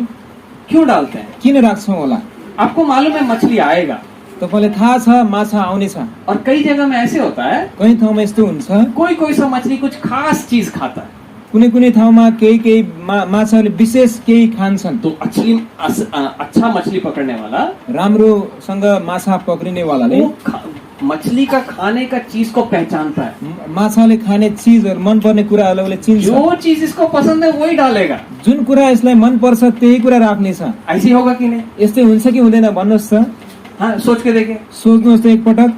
क्यों डालते हैं? किन राख्छौँ होला? आपको मालूम है मछली आएगा। तपाईलाई थाहा छ माछा आउनेछ। और कई जगह में ऐसे होता है, कहीँ ठाउँमा यस्तो हुन्छ, कोई कोई सा मछली कुछ खास चीज खाता है। कुनै कुनै ठाउँमा केही माछाले विशेष केही खान्छन्। तो अच्छा मछली पकड़ने वाला, राम्रोसँग माछा पक्रिनेवालाले वो मछली का खाने का चीज को पहचानता है। माछाले खाने चिजहरू मन पर्ने कुराहरूलाई उसले चिन्छ। जो चीज इसको पसंद है वही डालेगा। जुन कुरा यसलाई मन पर्छ त्यही कुरा राख्नेछ। ऐसी होगा कि नहीं? यस्तै हुन्छ कि हुँदैन भन्नुहोस् त? हाँ, सोच के देखें। सोच्नुहोस् त एकपटक।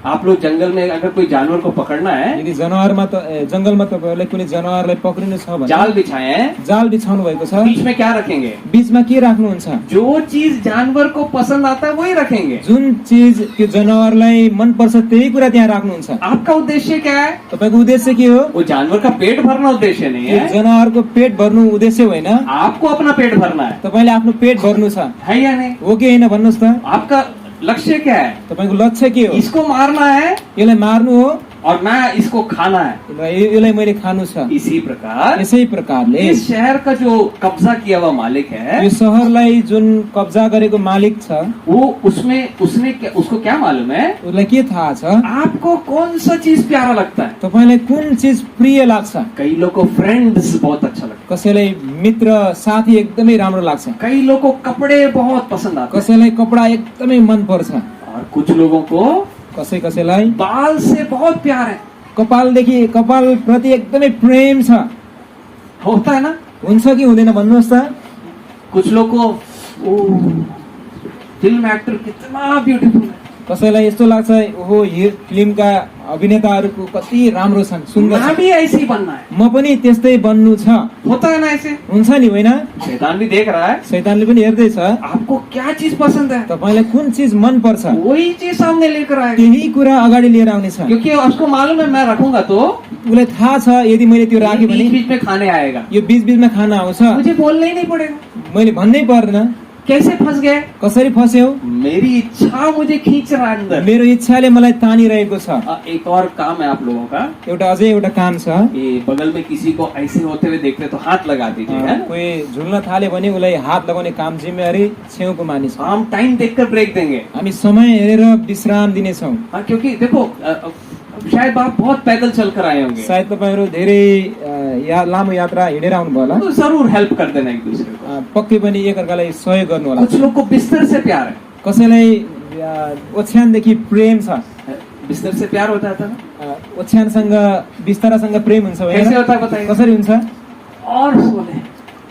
आप लोग जंगल में अगर कोई जानवर को पकड़ना है, यदि जंगलमा तपाईहरुलाई कुनै जनावरलाई पक्रिनु छ भने जाल बिछाए हैं, जाल बिछाउनु भएको छ, बीच में क्या रखेंगे? बीचमा के राख्नुहुन्छ? जो चीज जानवर को पसंद आता है वही रखेंगे। जुन चीज त्यो जनावरलाई मन पर्छ त्यही कुरा त्यहाँ राख्नुहुन्छ। आपका उद्देश्य क्या है? तपाईको उद्देश्य के हो? वो जानवर का पेट भरना उद्देश्य नहीं त्यो है। जनावरको पेट भर्नु उद्देश्य होइन। आपको अपना पेट भरना है तपाईले आफ्नो पेट भर्नु छ, है या नहीं? हो कि होइन भन्नुहोस् त? आपका लक्ष्य क्या है? तपाईको लक्ष्य के हो? इसको मारना है यसलाई मार्नु हो और मैं इसको खाना है। र यसलाई मैले खानु छ। इसी प्रकार यसै प्रकारले इस शहर का जो कब्जा किया हुआ मालिक है, यो शहरलाई जुन कब्जा गरेको मालिक छ, वो उसको क्या मालूम है? उसलाई के थाहा छ आपको कौन सा चीज प्यारा लगता है? तपाईलाई कुन चीज प्रिय लाग्छ? कई लोग को फ्रेंड्स बहुत अच्छा लगता कसैलाई मित्र साथी एकदमै राम्रो लाग्छ, है, कई लोग को कपड़े बहुत पसंद आते कसैलाई कपडा एकदमै मन पर्छ, हैं, और कुछ लोगों को कसैलाई बाल से बहुत प्यार है। कपाल प्रति एकदमै प्रेम छ। होता है ना? हुन्छ कि हुँदैन भन्नुहोस् त? कुछ लोग को फिल्म एक्टर कितना ब्यूटीफुल है, कसैलाई यस्तो लाग्छ ओहो यो फिल्मका अभिनेताहरूको कति राम्रो छन्, सुन्दर मैं छन्, भी ऐसे ही बनना है। म पनि त्यस्तै बन्नु छ। होता है ना ऐसे? हुन्छ नि, होइन? शैतान भी देख रहा है शैतानले पनि हेर्दैछ आपको क्या चीज पसंद है, तपाईलाई कुन चीज मन पर्छ, वही चीज सामने लेकर आएगा। त्यही कुरा अगाडि लिएर आउनेछ। क्योंकि उसको मालूम है मैं रखूंगा तो उसलाई थाहा छ यदि मैले त्यो राखेँ भने बीच बीच में खाने आएगा, यो बीचमा खाना आउँछ, मुझे बोलना ही नहीं पड़ेगा। मैले भन्नै पर्दैन। कैसे फंस गए? कसरी फस्यौ? मेरी इच्छा मुझे खींच रहा है अंदर। मेरो इच्छाले मलाई तानिरहेको छ। एक और काम है आप लोगों का, एउटा अझै एउटा काम छ। ये बगल में किसी को ऐसे होते हुए देखते तो हाथ लगा दीजिए, है? कोही झुल्न थाले भने उसलाई हात लगाउने काम जिम्मेवारी छेउको मानिस। हम टाइम देखकर ब्रेक देंगे। हामी समय हेरेर विश्राम दिनेछौँ। हाँ, क्योंकि देखो शायद आप बहुत पैदल चल कर आए होंगे, सायद तपाईहरु धेरै लामो यात्रा हिँडेर आउनुभयो होला, तो जरूर हेल्प कर देना एक दूसरे को। पक्कै पनि एकअर्कालाई सहयोग गर्नु होला। कुछ लोग को बिस्तर से प्यार है, कसैलाई ओछ्यानदेखि प्रेम छ। बिस्तर से प्यार हो जाता है ना? ओछ्यानसँग बिस्तारासँग प्रेम हुन्छ कैसे होइन? होता है बताइए? कसरी हुन्छ? और सोने,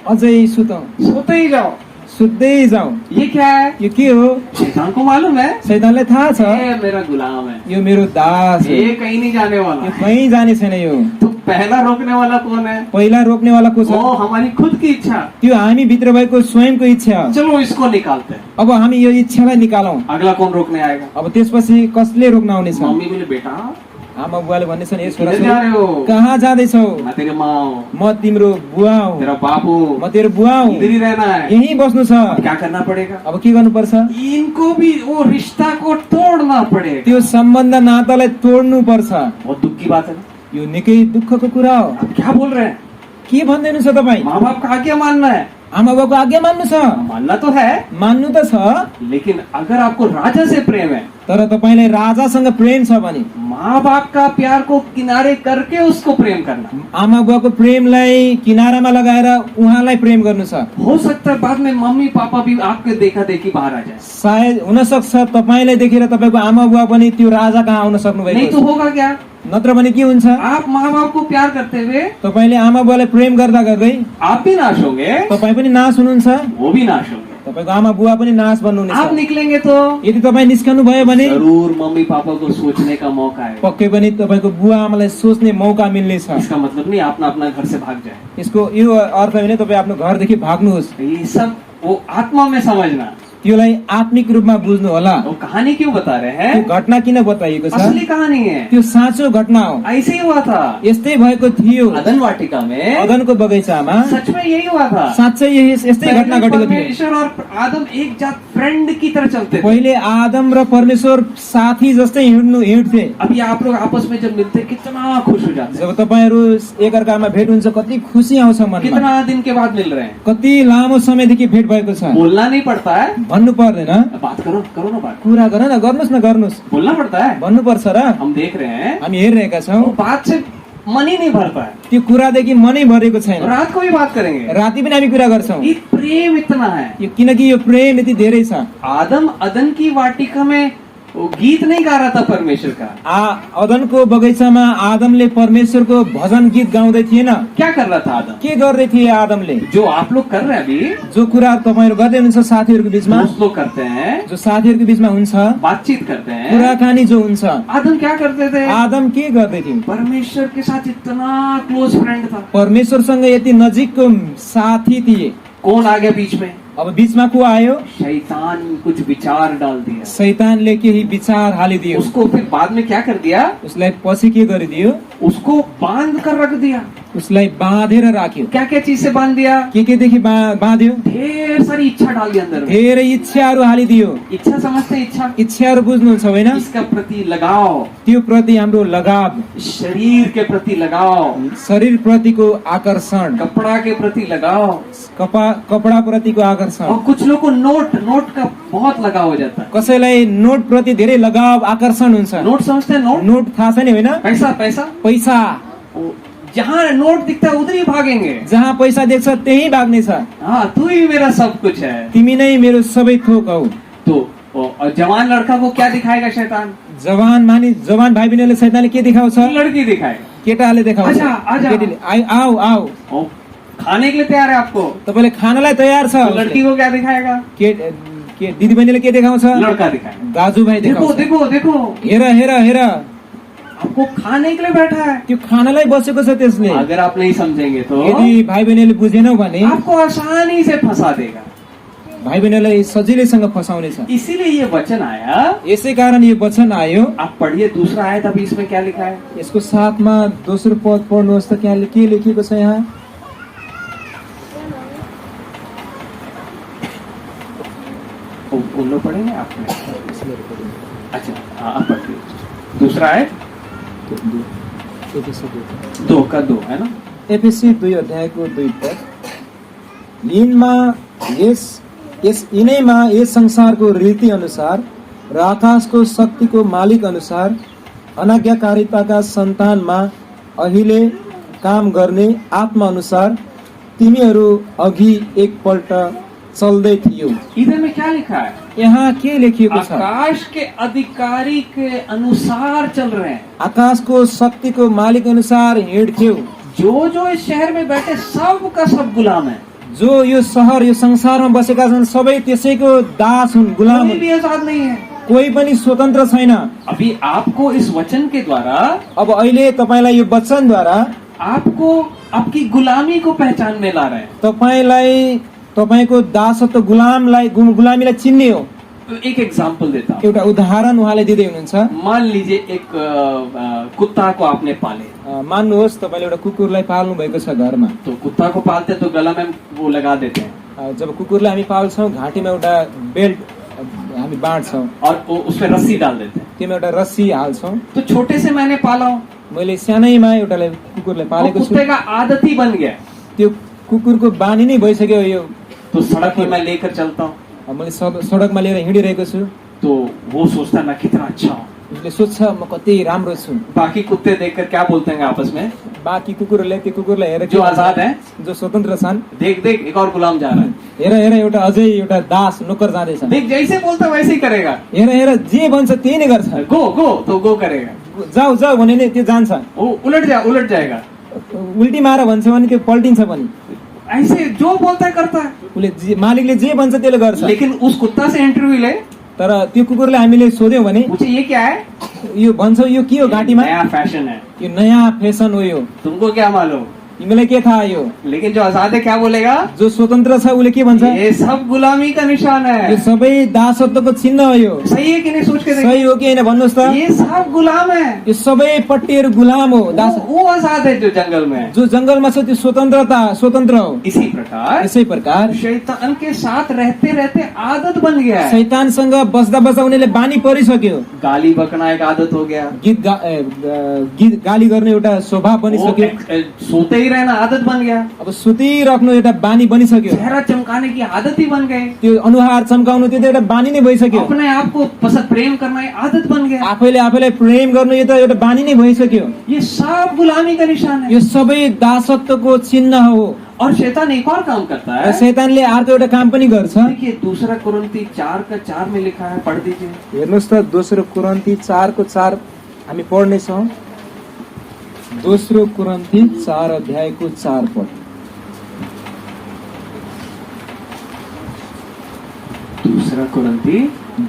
अझै सुतौँ, सोते ही जाओ, सुत्दै जाउँ। ये क्या है? यो के हो? शैतान को मालूम है शैतानलाई थाहा छ ये मेरा गुलाम है, यो मेरो दास हो, ये कहीं नहीं जाने वाला यो है। कहीँ जाने छैन। यो तो पहला रोकने वाला कौन है? पहिला रोक्नेवाला को छ? वो हमारी खुद की इच्छा। त्यो हामी भित्र भएको स्वयंको इच्छा। चलो इसको निकालते हैं। अब हामी यो इच्छालाई निकालौँ। अगला कौन रोकने आएगा? अब त्यसपछि कसले रोक्न आउनेछ? मम्मी बोले बेटा आमा बुवाले भन्नेछन् ए छोरा किधर जा रहे हो? कहाँ जाँदैछौ? मैं तेरे माँ हूँ, म तिम्रो बुवा हुँ, तेरा बाप हूँ, म तेरो बुवा हुँ, इधर ही रहना है। यही बस्नु छ। क्या करना पड़ेगा? अब के गर्नुपर्छ? इनको भी वो रिश्ता को तोड़ना पड़ेगा। त्यो सम्बन्ध नातालाई तोड्नु पर्छ। बहुत दुख की बात है ना? यो निकै दुःखको कुरा हो। आप क्या बोल रहे हैं? के भन्दैनु छ तपाईँ? माँ बाप का आज्ञा मानना है, आमा बाबुको आज्ञा मान्नु छ, मानना तो है, मान्नु त छ, लेकिन अगर आपको राजा से प्रेम है, तर तपाईँलाई राजासँग प्रेम छ भने माँ बाप का प्यार को किनारे करके उसको प्रेम करना। आमा बुवाको प्रेमलाई किनारामा लगाएर उहाँलाई प्रेम गर्नु छ। हो सकता है बाद में मम्मी पापा भी आपके देखा देखी बाहर आ जाए, सायद हुन सक्छ तपाईँलाई देखेर तपाईँको आमा बुवा पनि त्यो राजा कहाँ आउन सक्नु नहीं भएको तो छ। होगा क्या? नत्र भने के हुन्छ? आप माँ बाप को प्यार करते हुए तपाईँले आमा बुवालाई प्रेम गर्दा गर्दै आप भी नाश होंगे, तपाईँ पनि नाश हुनुहुन्छ, वो भी नाश होंगे। तपाईँको आमा बुवा पनि नाश आप बन्नुहुनेछ। निकलेंगे तो यदि तपाईँ निस्कनु भयो भने जरूर मम्मी पापा को सोचने का मौका है। पक्कै पनि तपाईँको बुवा आमालाई सोच्ने मौका मिल्नेछ। इसका मतलब नहीं अपना अपना घर से भाग जाए, यसको यो अर्थ होइन तपाईँ आफ्नो घरदेखि भाग्नुहोस्। ये सब वो आत्मा में समझना। त्यसलाई आत्मिक रूपमा बुझ्नु होला। वो कहानी क्यों बता रहे त्यो हैं? घटना किन बताइएको छ? असली कहानी है, त्यो साँचो घटना हो। ऐसे ही हुआ था यस्तै भएको थियो अदन वाटिका में। अदनको बगैँचामा। सच में यही हुआ था। साँच्चै यस्तै घटना घटेको थियो। परमेश्वर और आदम एक जात फ्रेंड की तरह चलते थे। पहिले आदम र परमेश्वर साथी जस्तै हिँड्थे। अभी आप लोग आपस में जब मिलते कितना खुश हो जाते हैं, जब तपाईँहरू एकअर्कामा भेट हुन्छ कति खुसी आउँछ मनमा। कितना दिन के बाद मिल रहे हैं, कति लामो समयदेखि भेट भएको छ। बोलना नहीं पड़ता है, भन्नु पर्दैन, बात करो करो ना, बात कुरा गर न, गर्नुहोस् न, गर्नुहोस्, बोलना पड़ता है। भन्नुपर्छ र। हम देख रहे हैं हामी हेरिरहेका छौँ, वो बात से मन ही नहीं भरता है। त्यो कुरादेखि मनै भरेको छैन। रात को भी बात करेंगे, राति पनि हामी कुरा गर्छौँ। ये प्रेम इतना है। यो किनकि यो प्रेम यति धेरै छ। आदम अदन की वाटिका में वो गीत नहीं गा रहा था परमेश्वर का। अदनको बगैँचामा आदमले परमेश्वरको भजन गीत गाउँदै थिएन। क्या कर रहा था आदम? के गर्दै थिए आदमले? जो आप लोग कर रहे हैं अभी, जो कुरा तपाईँहरू गर्दै हुनुहुन्छ साथीहरूको बीचमा, दोस्त लोग करते हैं, जो साथीहरूको बीचमा हुन्छ, बातचीत करते हैं, कुराकानी जो हुन्छ, आदम क्या करते थे? आदम के गर्दै थियो? परमेश्वर के साथ इतना क्लोज फ्रेंड था। परमेश्वरसँग यति नजिकको साथी थिए। कौन आ गया बीच में? अब बीचमा को आयो? शैतान कुछ विचार डाल दिया, शैतानले केही विचार हालिदियो। उसको फिर बाद में क्या कर दिया? उसलाई पछि के गरिदियो? उसको बांध कर रख दिया। उसलाई बाँधेर राख्यो। क्या क्या चीज से बांध दिया? के देखि बाँध्यो? ढेर सारी इच्छा डाल दी अंदर में। धेरै इच्छाहरू हालिदियो। इच्छा समझते हैं? इच्छा, इच्छाहरू बुझ्नुहुन्छ होइन? इसका प्रति लगाव, त्यो प्रति हाम्रो लगाव, शरीर के प्रति लगाव, शरीर प्रतिको आकर्षण, कपड़ा के प्रति लगाव, कपडा प्रतिको आकर्षण। और कुछ लोग को नोट का बहुत लगाव हो जाता है। कसैलाई नोट प्रति धेरै लगाव आकर्षण हुन्छ। नोट समझते हैं? नोट, नोट थाहा छ नि होइन? पैसा पैसा पैसा, जहाँ नोट दिखता है उधर ही भागेंगे। जहाँ पैसा देख्छ त्यही भाग्ने छ। हाँ, तू ही मेरा सब कुछ है। तिमी नै मेरो सबै थोक हौ। तो और जवान लड़का को क्या दिखाएगा शैतान? जवान भाइ बहिनीले शैतानले के देखाउँछ? लड़की दिखाएगा। केटाले देखाउँछ। आजा। केटीले आओ आओ, और खाने के लिए तैयार है आपको, तपाईले खानलाई तयार छ। तो लड़की को क्या दिखाएगा? के दिदी बहिनीले के देखाउँछ? लड़का दिखाएगा। दाजुभाइ देखो देखाउँछ। देखो देखो, हेर हेर हेर, आपको खाने के लिए बैठा है। त्यो खानलाई बसेको छ त्यसले। अगर आप नहीं समझेंगे तो यदि भाइ बहिनीले बुझेनौ भने आपको आसानी से फंसा देगा। भाइ बहिनीलाई सजिलैसँग फसाउने छ। इसीलिए ये वचन आया। यसै कारण यो वचन आयो। आप पढ़िए दूसरा आयत, अभी इसमें क्या लिखा है? यसको साथमा दोस्रो पद पढ्नुहोस् त, त्यहाँ के लेखिएको छ यहाँ? उन लोग पढ़ेंगे आपने? अच्छा हाँ, आप पढ़िए दूसरा आयत, 2 है ना? एफएसी 2:2 पद। यिनैमा यस संसारको रीति अनुसार र आकाशको शक्तिको मालिक अनुसार अनाज्ञाकारिताका सन्तानमा अहिले काम गर्ने आत्मा अनुसार तिमीहरू अघि एकपल्ट चल्दै थियो। इधर में क्या लिखा है? यहाँ के लेखिएको छ? आकाश के अधिकारी के अनुसार चल रहे हैं। आकाशको शक्तिको मालिक अनुसार हिँड्थ्यौ। जो जो इस शहर में बैठे सब का सब गुलाम है। जो यो शहर यो संसारमा बसेका छन् सबै त्यसैको दास हुन्, गुलाम कोई हुन्। भी आजाद नहीं है। कोही पनि स्वतन्त्र छैन। अभी आपको इस वचन के द्वारा, अब अहिले तपाईलाई यो वचनद्वारा आपको आपकी गुलामी को पहचान में ला रहे हैं। तपाईलाई तपाईको दासत्व गुलामीलाई चिन्ने हो। एक एग्जाम्पल देता हूँ। एउटा उदाहरण उहाँले दिँदै हुनुहुन्छ। मान लीजिए एक कुत्ता को आपने पाले, मान्नुहोस् तपाईले एउटा कुकुरलाई पाल्नु भएको छ घरमा। तो कुत्ता को पालते तो गला में वो लगा देते हैं, जब कुकुरलाई हामी पाल्छौँ घाँटीमा एउटा बेल्ट हामी बाँड्छौँ और उसमें रस्सी डाल देते हैं। त्यसमा एउटा रस्सी हाल्छौँ। तो छोटे से मैंने पाला हूँ, मैले सानैमा एउटालाई कुकुरलाई वो पालेको छु कुत्ते का आदत ही बन गया, त्यो कुकुरको बानी नै भइसक्यो यो तो सड़क में मैं लेकर चलता हूँ मैले सडकमा लिएर हिँडिरहेको छु तो वो सोचता है मैं कितना अच्छा हूँ। उसले सोध्छ म कति राम्रो छु बाकी कुत्ते देखकर क्या बोलते हैं आपस में, बाँकी कुकुरहरूले त्यो कुकुरलाई हेरेर जो आजाद है, जो स्वतन्त्र छन् देख देख एक और गुलाम जा रहा है, हेर हेर एउटा अझै एउटा दास नोकर जाँदैछ देख जैसे बोलता वैसे ही करेगा, हेर हेर जे भन्छ त्यही नै गर्छ गो गो तो गो करेगा, जाऊ जाऊ भने नि त्यो जान्छ वो उलट जाएगा, उल्टी मार भन्छ भने त्यो पल्टिन्छ पनि ऐसे जो बोलता है करता है। उसले मालिकले जे भन्छ त्यसले गर्छ लेकिन उस कुत्ता से इंटरव्यू ले, तर त्यो कुकुरलाई हामीले सोध्यौँ भने पूछे ये क्या है, यो भन्छ यो के हो घाँटीमा नया फैशन है, यो नयाँ फेसन हो यो तुमको क्या मालूम। तिमीलाई के थाहा यो लेकिन जो आजाद है क्या बोलेगा, जो स्वतन्त्र छ उसले के भन्छ ये सब गुलामी का निशान यो है। सबै दासत्वको चिन्ह हो यो सही है कि नहीं, सोच के देखिए, सही हो कि होइन भन्नुहोस् त ये सब गुलाम है। यो सबै पट्टीहरू गुलाम हो दास वो आजाद है जो जंगल में है। जो जंगलमा छ त्यो स्वतन्त्र हो इसी प्रकार यसै प्रकार शैतान के साथ रहते रहते आदत बन गया है। शैतानसँग बस्दा बस्दा उनीहरूले बानी परिसक्यो गाली बकना एक आदत हो गया, गीत गाली गर्ने एउटा स्वभाव वो बनिसक्यो सोते ही रहना आदत बन गया, अब सुतिराख्नु एउटा बानी बनिसक्यो चेहरा चमकाने की आदत ही बन गई, त्यो अनुहार चम्काउनु त्यो त एउटा बानी नै भइसक्यो अपने आप को पसंद प्रेम करना एक आदत बन गया। आफैले आफैलाई प्रेम गर्नु यो त एउटा बानी नै भइसक्यो ये सब गुलामी का निशान है। यो सबै दासत्वको चिन्ह हो और शैतान एक और काम करता र है, शैतानले अर्को एउटा काम पनि गर्छ देखिए दूसरा कुरिन्ती 4:4 में लिखा है, पढ़ दीजिए। हेर्नुहोस् त दोस्रो कुरन्ती 4:4 हामी पढ्नेछौँ। दोस्रो कुरन्ती 4:4 पद। दूसरा कुरिन्ती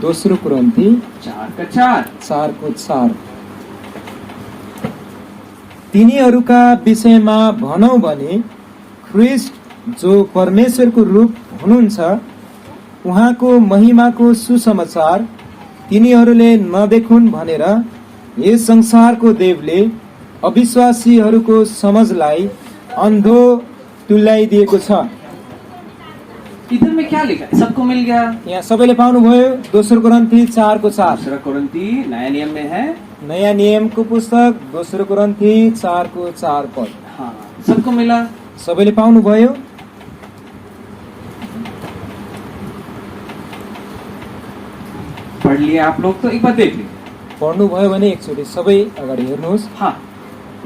दोस्रो कुरन्ती 4:4 4:4 तिनीहरूका विषयमा भनौँ भने ख्रिस्ट जो परमेश्वरको रूप हुनुहुन्छ उहाँको महिमाको सुसमाचार तिनीहरूले नदेखुन् भनेर यस संसारको देवले अविश्वासीहरूको समझलाई अन्धो तुल्याइदिएको छ। इधर में क्या लिखा है, सबको मिल गया। यहाँ सबैले पाउनुभयो दोस्रो कुरन्ती 4:4 दूसरा कुरिन्ती नया नियम में है, नयाँ नियमको पुस्तक दोस्रो कुरन्ती 4:4 पद। हाँ सबको मिला। सबैले पाउनुभयो। पढ़ लिया आप लोग, तो एक बार देख लीजिए। पढ्नुभयो भने एकचोटि सबै अगाडि हेर्नुहोस्। हाँ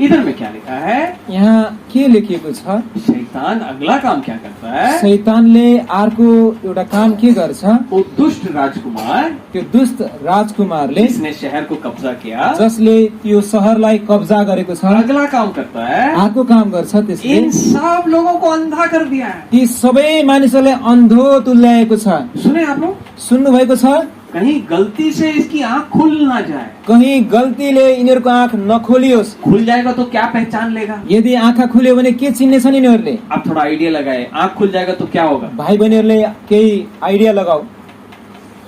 इधर में क्या लिखा है, यहाँ के लेखिएको छ, शैतान अगला काम क्या करता है, शैतानले अर्को एउटा काम के गर्छ, वो दुष्ट राजकुमार त्यो दुष्ट राजकुमारले जिसने शहर को कब्जा किया, जसले त्यो शहरलाई कब्जा गरेको छ अगला काम करता है, अर्को काम गर्छ त्यसले इन सब लोगों को अंधा कर दिया है। ती सबै मानिसहरूले अन्धो तुल्याएको छ। सुने आप लोग, सुन्नु भएको छ, कहीं गलती से इसकी आंख खुल ना जाए, कहीं गल्तीले यिनीहरूको आँख नखोलियोस्। खुल जाएगा तो क्या पहचान लेगा। यदि आँखा खुल्यो भने के चिन्नेछन् यिनीहरूले। आप थोड़ा आइडिया लगाए, आंख खुल जाएगा तो क्या होगा। भाइ बहिनीहरूले केही आइडिया लगाऊ।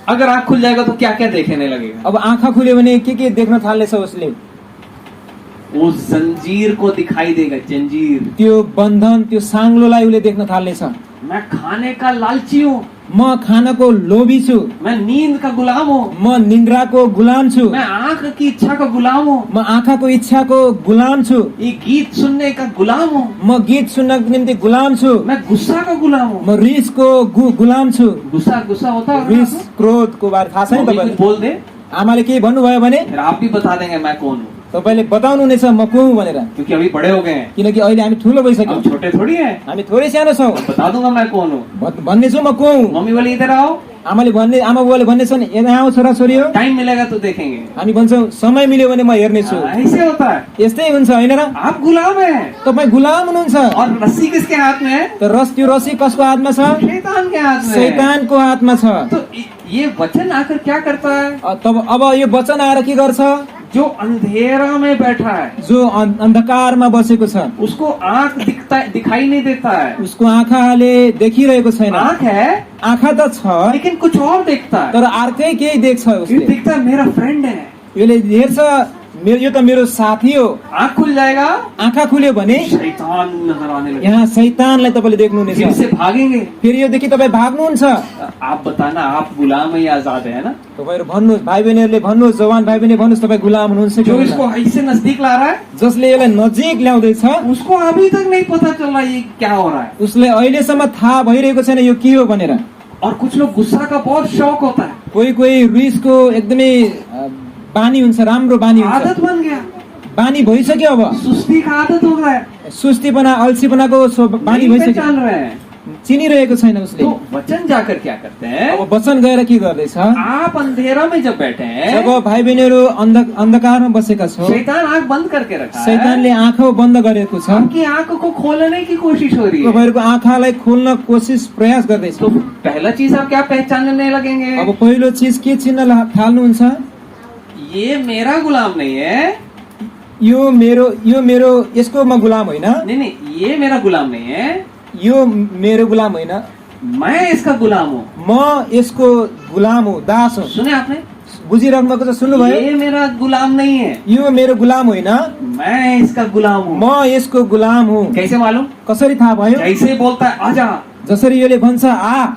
अगर आंख खुल जाएगा तो क्या क्या देखने लगेगा। अब आँखा खुल्यो भने के देख्न थाल्नेछ उसले, वो जंजीर को दिखाई देगा, जंजीर। त्यो बन्धन त्यो साङ्लोलाई उसले देख्न थाल्नेछ। मैं खाने का लालची हूँ, म खानको लोभी छु, मैं नींद का गुलाम हूँ, म निन्द्राको गुलाम छु, मैं आंख की इच्छा का गुलाम हूँ, म आँखाको इच्छाको गुलाम छु, ये गीत सुनने का गुलाम हूँ, म गीत सुन्नको निम्ति गुलाम छु, मैं गुस्सा का गुलाम हूँ। म रिसको गुलाम छु। गुस्सा गुस्सा होता है रिस क्रोधको बारे थाहा छैन कुछ तपाईँलाई। बोल दे, आमाले केही भन्नुभयो भने फिर आप भी बता देंगे मैं कौन हूँ, तपाईँले बताउनु हुनेछ म को हुँ भनेर, क्योंकि अभी बड़े हो गए हैं, किनकि अहिले हामी ठुलो भइसक्यौँ, हम छोटे थोड़ी हैं। हामी थोरै सानो छौँ। बता दूंगा मैं कौन हूँ। भन्ने छु म को हुँ। मम्मी वाली इधर आओ, आमाले भन्ने आमा बुवाले भन्ने छन् यहाँ आऊ छोरा छोरी हो, टाइम मिलेगा तो देखेंगे। हामी भन्छौँ समय मिल्यो भने म हेर्नेछु। ऐसे होता है, यस्तै हुन्छ होइन र। आप गुलाम हैं तपाईँ गुलाम हुनुहुन्छ। और रस्सी किसके हाथ में है, त त्यो रस्सी कसको हातमा छ, शैतान के हाथ में है। शैतानको हातमा छ। तो ये वचन आकर क्या करता है, अब यो वचन आएर के गर्छ, जो अंधेरा में बैठा है, जो अन्धकारमा बसेको छ उसको आंख दिखाई नहीं देता है, उसको आँखाले देखिरहेको छैन। आंख है आँखा त छ लेकिन कुछ और देखता है। तर अर्कै केही देख्छ ये उसले। दिखता है मेरा फ्रेंड है, यसले हेर्छ यो त मेरो साथी हो। आंख खुल जाएगा, आँखा खुल्यो भने शैतान नजर आने लगेगा, यहाँ शैतानलाई तपाईँले देख्नुहुनेछ। फिर से भागेंगे। फेरि योदेखि तपाईँ भाग्नुहुन्छ। आप बताना, आप गुलाम है या आजाद है ना? तपाईँहरू भन्नुहोस्, भाइ बहिनीहरूले भन्नुहोस्, जवान भाइ बहिनी भन्नुहोस्, तपाईँ गुलाम हुनुहुन्छ कि जो हुनुहुन्न? इसको ऐसे नजदीक ला रहा है, जसले यसलाई नजिक ल्याउँदैछ उसको अभी तक नहीं पता चल रहा ये क्या हो रहा है। उसले अहिलेसम्म थाहा भइरहेको छैन यो के हो भनेर। और कुछ लोग गुस्सा का बहुत शौक होता है, कोही कोही रिसको एकदमै बानी हुन्छ, राम्रो बानी हुन्छ, आदत बन गया, बानी भइसक्यो। अब सुस्ती का आदत हो गया है, सुस्तीपना अल्छीपनाको बानी नहीं भइसक्यो, पहचान रहे हैं। चिनिरहेको छैन उसले। तो वचन जाकर क्या करते हैं, अब वचन गएर के गर्दैछ? आप अंधेरा में जब बैठे हैं, जब भाइ बहिनीहरू अन्धकारमा बसेका छौ, शैतान आंख बंद करके रखा है, शैतानले आँखा बन्द गरेको छ, आपकी आंख को खोलने की कोशिश हो रही है। तपाईँहरूको आँखालाई खोल्न कोसिस प्रयास गर्दैछ। तो पहला चीज आप क्या पहचानने लगेंगे, अब पहिलो चीज के चिन्न थाल्नुहुन्छ? ये मेरा गुलाम नहीं है, यो मेरो यसको म गुलाम होइन, नहीं, ये मेरा गुलाम नहीं है, यो मेरो गुलाम होइन, मैं इसका गुलाम हूँ। म यसको गुलाम हो, दास हो। सुने आपने, बुझिराख्नु भएको छ? सुन्नुभयो? ये मेरा गुलाम नहीं है, यो मेरो गुलाम होइन, मैं इसका गुलाम हूँ। म यसको गुलाम हुँ। कैसे मालूम? कसरी थाहा भयो? जैसे बोलता है आजा, जसरी यसले भन्छ आ,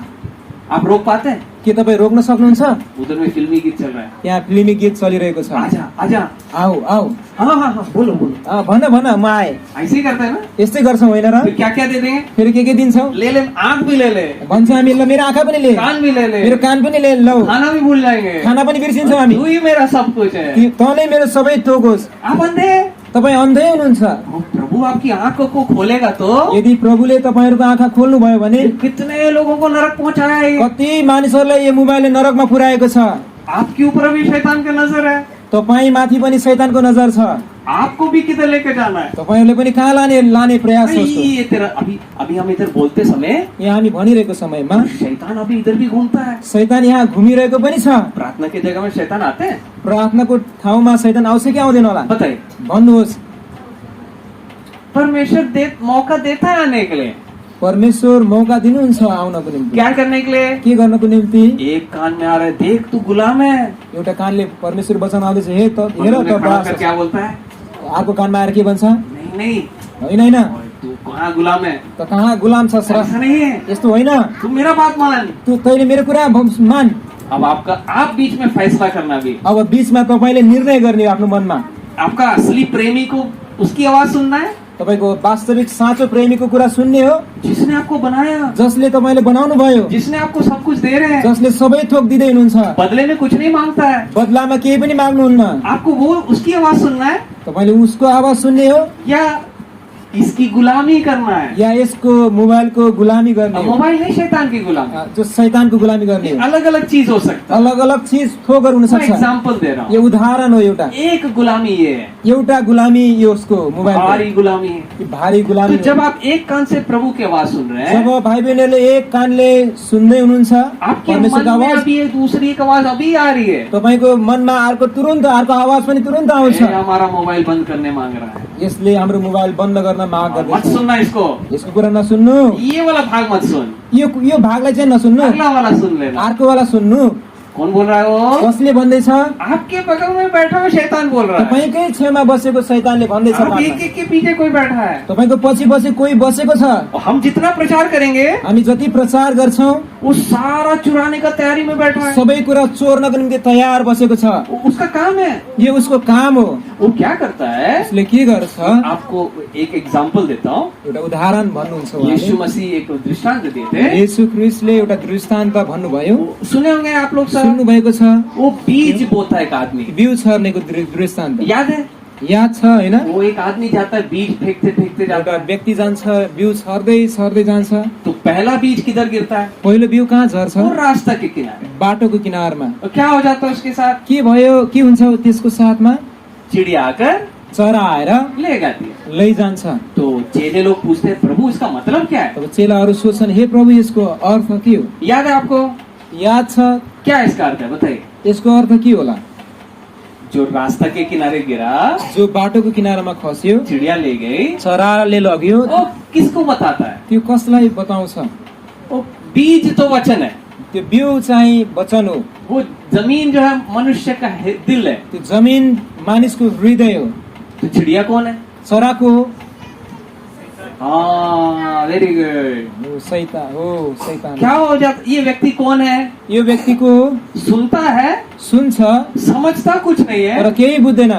आप रोक पाते हैं? के तपाईँ रोक्न सक्नुहुन्छ? उधर में फिल्मी गीत चल रहा है, यहाँ फिल्मी गीत चलिरहेको छ, आजा आजा, आऊ आऊ, हाँ हाँ हाँ, बोलो बोलो, भन भन म आए। ऐसे ही करते हैं ना। यस्तै गर्छौँ होइन र? फिर क्या क्या दे देंगे, फेरि के दिन्छौँ? ले ले, आंख भी ले ले, भन्छ हामी, ल मेरो आँखा पनि ले, कान भी ले ले, मेरो कान पनि ले, लौ खाना भी भूल जाएंगे, खाना पनि बिर्सिन्छौँ हामी, तू ही मेरा सब कुछ है। तँले मेरो सबै थोक होस्। आप अंधे, तपाईँ अन्धै हुनुहुन्छ। वो प्रभु आपकी आंखों को खोलेगा तो यदि प्रभुले तपाईँहरूको आँखा खोल्नुभयो भने कितने लोगों को नरक पहुंचाया है। कति मानिसहरूलाई यो मोबाइलले नरकमा पुर्याएको छ। आपके ऊपर भी शैतान की नजर है, तपाईँ माथि पनि शैतानको नजर छ। आपको भी किधर लेके जाना है। तपाईँहरूले पनि कहाँ लाने प्रयास अरे गर्छौ? ये तेरा अभी हम इधर बोलते समय यहाँ हामी भनिरहेको समयमा शैतान अभी इधर भी घूमता है। शैतान यहाँ घुमिरहेको पनि छ। प्रार्थना की जगह में शैतान आते हैं, प्रार्थनाको ठाउँमा शैतान आउँछ कि आउँदैन होला? बताइए। भन्नुहोस्। परमेश्वर मौका देता है आने के लिए, परमेश्वर मौका दिनुहुन्छ आउनको निम्ति। क्या करने के लिए? के गर्नको निम्ति? एक कान में आ रहा है, देख तू गुलाम है। एउटा कानले परमेश्वर वचन आउँदैछ, हे त हेर मुंह में त खड़ा होकर बास। क्या बोलता है? अर्को कानमा आएर के भन्छ? नहीं नहीं, होइन होइन, तू कहाँ गुलाम है, त कहाँ गुलाम छ र? ऐसा नहीं है, यस्तो होइन, तू मेरा बात मान। तैले मेरो कुरा मान। अब आप बीच में फैसला करना भी, अब बीचमा तपाईँले निर्णय गर्ने आफ्नो मनमा। आपका असली प्रेमी को उसकी आवाज सुनना है, तपाईँको वास्तविक साँचो प्रेमीको कुरा सुन्ने हो, जिसने आपको बनाया, जसले तपाईँले बनाउनु भयो, जिसने आपको सब कुछ दे रहे हैं, जसले सबै थोक दिँदै हुनुहुन्छ, बदले में कुछ नहीं मांगता है। बदलामा केही पनि माग्नुहुन्न। आपको वो उसकी आवाज सुनना है तपाईँले उसको आवाज सुन्ने हो या इसकी गुलामी करना है? या यसको मोबाइलको गुलामी गर्ने अब हो? मोबाइल नहीं, शैतान की गुलामी। जो शैतानको गुलामी गर्ने हो। अलग अलग चीज हो सकता अलग अलग चिज थोकर हुन है। मैं सक्छ। एग्जाम्पल दे रहा यो हूँ। उदाहरण हो एउटा। एक गुलामी ये है, एउटा गुलामी यो उसको मोबाइलको, भारी गुलामी है। भारी तो गुलामी जब हो। आप एक कान से प्रभु की आवाज सुन रहे हैं, जब भाइ बहिनीहरूले एक कानले सुन्दै हुनुहुन्छ आपके परमेश्वरको मन में आवाज, अभी एक दूसरी एक आवाज अभी आ रही है, तपाईँको मनमा अर्को आवाज पनि तुरन्त आउँछ। ये हमारा मोबाइल बंद करने मांग रहा है, यसले हाम्रो मोबाइल बन्द गर्न माग मत गर्दैछ। सुनना इसको, यसको कुरा नसुन्नु, ये वाला भाग मत सुन, यो भागलाई चाहिँ नसुन्नु, अगला वाला सुन लेना। अर्कोवाला सुन्नु। कौन बोल रहा है वो? कसले भन्दैछ? आपके बगल में बैठा हुआ शैतान बोल रहा है। तपाईँकै छेउमा बसेको शैतानले भन्दैछ। आप बाटोमा। एक के पीछे कोई बैठा है। तपाईँको पछि पछि कोही बसेको छ। और हम जितना प्रचार करेंगे हामी जति प्रचार गर्छौं वो सारा चुराने का तैयारी में बैठा है। सबै कुरा चोर्नको निम्ति तयार बसेको छ। उसका काम है, यो उसको काम हो। वो क्या करता है? उसले के गर्छ? आपको एक एग्जाम्पल देता हूँ। एउटा उदाहरण भन्नुहुन्छ उहाँले। यीशु मसीह एक दृष्टांत दिए थे, येशू ख्रीष्टले एउटा दृष्टान्त भन्नुभयो। सुने होंगे आप लोग सब। सुन्नु भएको छ? वो बीज बोता है एक आदमी, बिउ छर्नेको दृष्टान्त याद है? याद छ होइन? वो एक आदमी जाता है, बीज फेंकते फेंकते जाता एउटा है, व्यक्ति जान्छ, बिउ छर्दै जान्छ। तो पहला बीज किधर गिरता है? पहिलो बिउ कहाँ झर्छ? वो रास्ता के किनारे। बाटोको किनारमा। और क्या हो जाता है उसके साथ? के भयो? के हुन्छ त्यसको साथमा? चिड़िया आकर चरा आएर ले जाती है। लैजान्छ। तो चेले लोग पूछते हैं, प्रभु इसका मतलब क्या है? अब चेलाहरू सोच्छन्, हे प्रभु यसको अर्थ के हो? याद है आपको? याद छ? क्या इसका अर्थ है बताइए? यसको अर्थ के होला? जो रास्ता के किनारे गिरा, जो बाटोको किनारामा खस्यो, चिड़िया ले गई, चराले लग्यो, वो किसको बताता है? त्यो कसलाई बताउँछ? वो बीज तो वचन है, त्यो बिउ चाहिँ वचन हो। वो जमीन जो है मनुष्य का दिल है। त्यो जमिन मानिसको हृदय हो। तो चिड़िया कौन है? चराको हो। हाँ, वेरी गुड। हो शैतान। क्या हो जाता? ये व्यक्ति कौन है? यो व्यक्तिको सुनता है, सुन्छ समझता कुछ नहीं तर है, केही बुझ्दैन।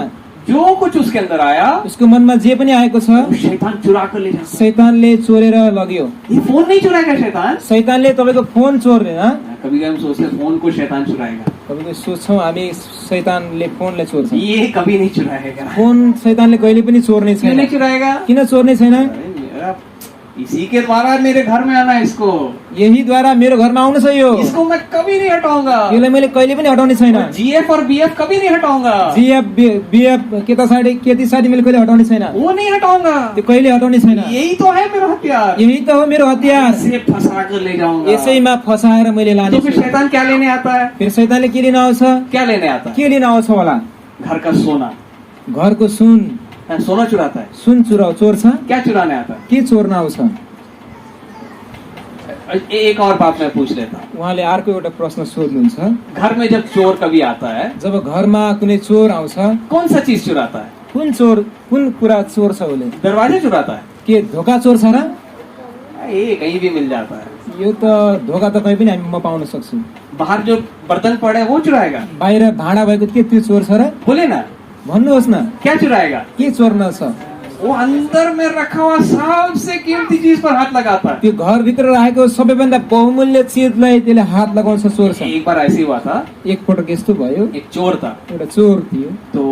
जो कुछ उसके अंदर आया उसको मनमा जे पनि आएको छ वो शैतान चुरा कर ले जाता है। शैतानले चोरेर लग्यो। ये फोन नहीं चुराएगा शैतान। शैतानले तपाईँको फोन चोर्दैन। कभी कभी हम सोचते हैं फोन को शैतान चुराएगा, तपाईँको सोच्छौँ हामी शैतानले फोनलाई चोर्छ। ये कभी नहीं चुराएगा। फोन शैतानले कहिले पनि चोर्ने क्यों छैन। नहीं चुराएगा? किन चोर्ने छैन? अरे मेरा, इसी के द्वारा मेरे घर में आना है इसको, यही द्वारा मेरो घरमा आउनु छ यो। इसको मैं कभी नहीं हटाऊंगा। यसलाई मैले कहिले पनि हटाउने छैन। जीएफ और बीएफ कभी नहीं हटाऊंगा। जीएफ बीएफ केटी साडी मैले कहिले हटाउने छैन। वो नहीं हटाऊंगा। त्यो कहिले हटाउने छैन। यही तो है मेरा हथियार। यही त हो मेरो हतियार। इसे फंसा कर ले जाऊंगा। यसैमा फसाएर मैले लाने तो फिर छु। शैतान क्या लेने आता है? फेरि शैतानले के लिन आउँछ? क्या लेने आता है? के लिन आउँछ होला? घर का सोना। घरको सुन। सोना चुराता है। सुन चोर्छ। क्या चुराने आता है? के चोर्न आउँछ? एक और बात मैं पूछ लेता हूँ। उहाँले अर्को एउटा प्रश्न सोध्नुहुन्छ। घर में जब चोर कभी आता है, जब घरमा कुनै चोर आउँछ, कौन सा चीज चुराता है? कुन कुरा चोर्छ उसले? दरवाजा चुराता है? के धोका चोर्छ र? ये कहीं भी मिल जाता है। यो त धोका त कहीँ पनि म पाउन सक्छु। बाहर जो बर्तन पड़े वो चुराएगा? बाहिर भाँडा भएको के त्यो चोर्छ र? बोले ना, भन्नुहोस् न, क्या चुराएगा? के चोर्न छ? वो अंदर में रखा हुआ सबसे कीमती चीज पर हाथ लगाता है। त्यो घरभित्र राखेको सबैभन्दा बहुमूल्य चिजलाई त्यसले हात लगाउँछ, चोर्छ। एक बार ऐसे हुआ था, एक पटक यस्तो भयो, एक चोर था। एउटा चोर थियो। तो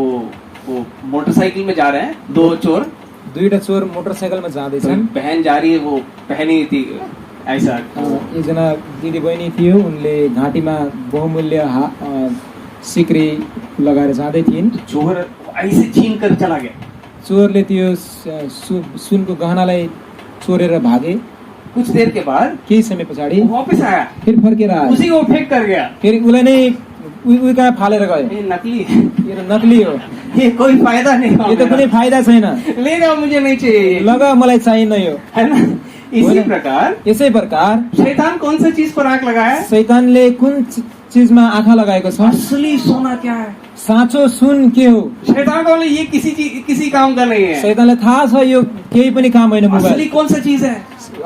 वो मोटरसाइकिल में जा रहे हैं, दो चोर, दुईटा चोर मोटरसाइकलमा जाँदैछन्। बहन जा रही है, वो पहनी थी ऐसा, एकजना दिदी बहिनी थियो, उनले घाँटीमा बहुमूल्य सिक्री लगाएर जाँदै थिइन्। चोर ऐसे छीन कर चला गया। चोरले त्यो सुनको गहनालाई चोरेर भागे। कुछ देर के बाद केही समय पछाडि वो वापस आया, फेरि फर्केर आयो। उसी को फेंक कर गया। फेरि उसलाई नै उही कहाँ फालेर गयो। ये नकली, यो त नकली हो, ये कोई फायदा नहीं यो त कुनै फाइदा छैन। ले जाओ, मुझे नहीं चाहिए, लगा, मलाई चाहिन्न यो, है ना? इसी प्रकार यसै प्रकार शैतान कौन सा चीज पर आंख लगाया? शैतानले कुन चिजमा आँखा लगाएको छ? असली सोना क्या है? साँचो सुन के हो? शैतान को बोले ये किसी काम का नहीं है। शैतानलाई थाहा छ यो केही पनि काम होइन। असली मोबाइल कौन सा चीज है?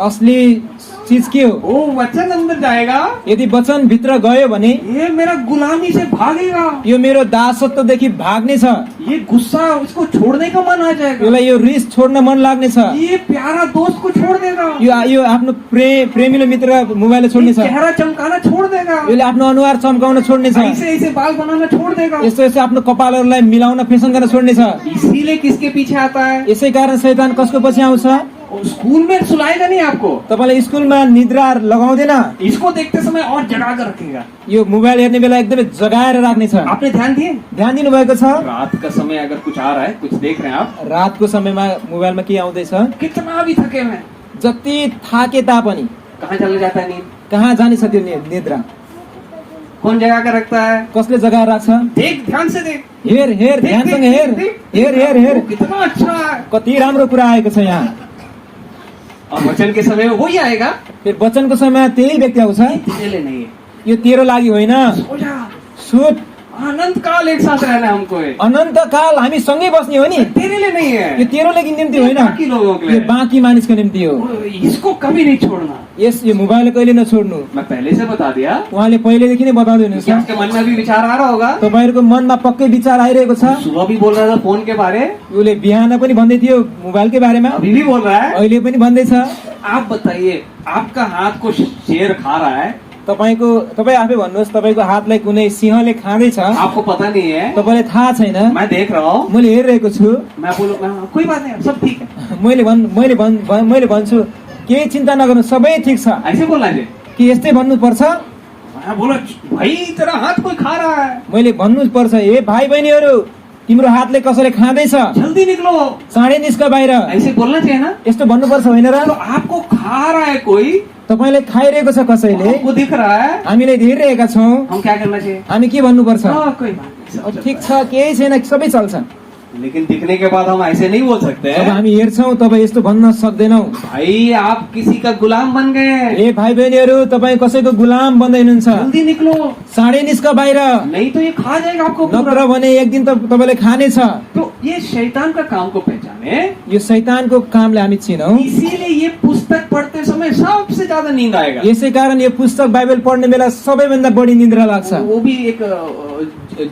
असली चीज के हो? वो वचन अंदर जाएगा, यदि वचन भित्र गयो भने ये मेरा गुलामी से भागेगा, यो मेरो दासत्वदेखि भाग्ने छ। ये गुस्सा उसको छोड़ने का मन आ जाएगा, यसलाई यो रिस छोड्न मन लाग्ने छ। ये प्यारा दोस्त को छोड़ देगा, यो आफ्नो प्रेमिलो मित्र मोबाइलले छोड्ने छ। चेहरा चमकाना छोड़ देगा, यसले आफ्नो अनुहार चम्काउन छोड्ने छ। ऐसे ऐसे बाल बनाना छोड़ देगा। यस्तो यस्तो आफ्नो कपालहरूलाई मिलाउन फेसन गर्न छोड्ने छ। इसीलिए किसके पीछे आता है? यसै कारण शैतान कसको पछि आउँछ? और स्कूल में सुलाएगा नहीं आपको, तपाईलाई स्कुलमा निद्रा लगाउँदैन। इसको देखते समय और जगा कर रखेगा। यो मोबाइल हेर्ने बेला एकदमै जगाएर राख्ने छ। आपने ध्यान दिए? ध्यान दिनु भएको छ? रात का समय अगर कुछ आ रहा है, कुछ देख रहे हैं आप, रातको समयमा मोबाइलमा के आउँदैछ? कितना भी थके हुए, जति थाके तापनि कहाँ चला जाता है नींद? कहाँ जाने छ त्यो निद्रा? कौन जगा कर रखता है? कसले जगाएर राख्छ? देख, ध्यान से देख, हेर हेर, ध्यानसँग हेर, हेर हेर हेर, कितना अच्छा है। कति राम्रो कुरा आएको छ यहाँ। और वचन के समय में वही आएगा, फेरि वचनको समयमा त्यही व्यक्ति आउँछ। तेरे लिए नहीं है, यो तेरो लागि होइन, सो जा, सुत, अनंत काल एक साथ रहना है हमको, है अनन्त काल हामी सँगै बस्ने हो नि। तेरे लिए नहीं है, यो तेरो लागि निम्ति होइन, बाकी लोगों के यो लिए। बाँकी मानिसको निम्ति हो। इसको कभी नहीं छोड़ना। यो मोबाइल कहिले नछोड्नु। मैं पहले से बता दिया, उहाँले पहिलेदेखि नै बताउँदै हुनुहुन्छ। क्या आपके मन में भी विचार आ रहा होगा? तपाईँहरूको मनमा पक्कै विचार आइरहेको छ। सुबह भी बोल रहा था फोन के बारे, उसले बिहान पनि भन्दै थियो मोबाइलकै बारेमा, अभी भी बोल रहा है। अहिले पनि भन्दैछ। आप बताइए, आपका हाथ को शेर खा रहा है, तपाईँ आफै भन्नुहोस्, तपाईँको हातलाई कुनै सिंहले खाँदैछ, आपको पता नहीं है, तपाईँलाई थाहा छैन। मैं देख रहा हूँ, मैले हेरिरहेको छु। मैं बोलूँ कोई बात नहीं, सब ठीक है, मैले भन्छु केही चिन्ता नगर्नु, सबै ठिक छ। ऐसे बोलना चाहिए कि यस्तै भन्नुपर्छ? मैं बोला भाई तेरा हाथ कोई खा रहा है, मैले भन्नुपर्छ, ए भाइ बहिनीहरू तिम्रो हातले कसैले खाँदैछ, जल्दी निकलो, चाँडै निस्क बाहिर। ऐसे बोलना चाहिए ना। यस्तो भन्नुपर्छ होइन र? तो आपको खा रहा है कोई, तपाईँले खाइरहेको छ कसैले, आपको दिख रहा है, हामीले हेरिरहेका छौँ, हम क्या करना चाहिए? हामी के भन्नुपर्छ? कोई बात नहीं, सब ठिक छ, केही छैन, सबै चल्छ। लेकिन दिखने के बाद हम ऐसे नहीं बोल सकते जब हैं। हामी हेर्छौँ तब यस्तो भन्न सक्दैनौँ। भाई आप किसी का गुलाम बन गए हैं, ए भाइ बहिनीहरू, तपाईँ कसैको गुलाम बन्दै हुनुहुन्छ। जल्दी निकलो, चाँडै निस्क बाहिर, नहीं तो ये खा जाएगा आपको नत्र पूरा। भने एक दिन त तपाईँले खानेछ। तो ये शैतान का काम को पहचाने, यो शैतानको कामले हामी चिनौँ। इसीलिए ये पुस्तक पढ़ते समय सबसे ज्यादा नींद आएगा। यसै कारण यो पुस्तक बाइबल पढ्ने बेला सबैभन्दा बढी निद्रा लाग्छ। वो भी एक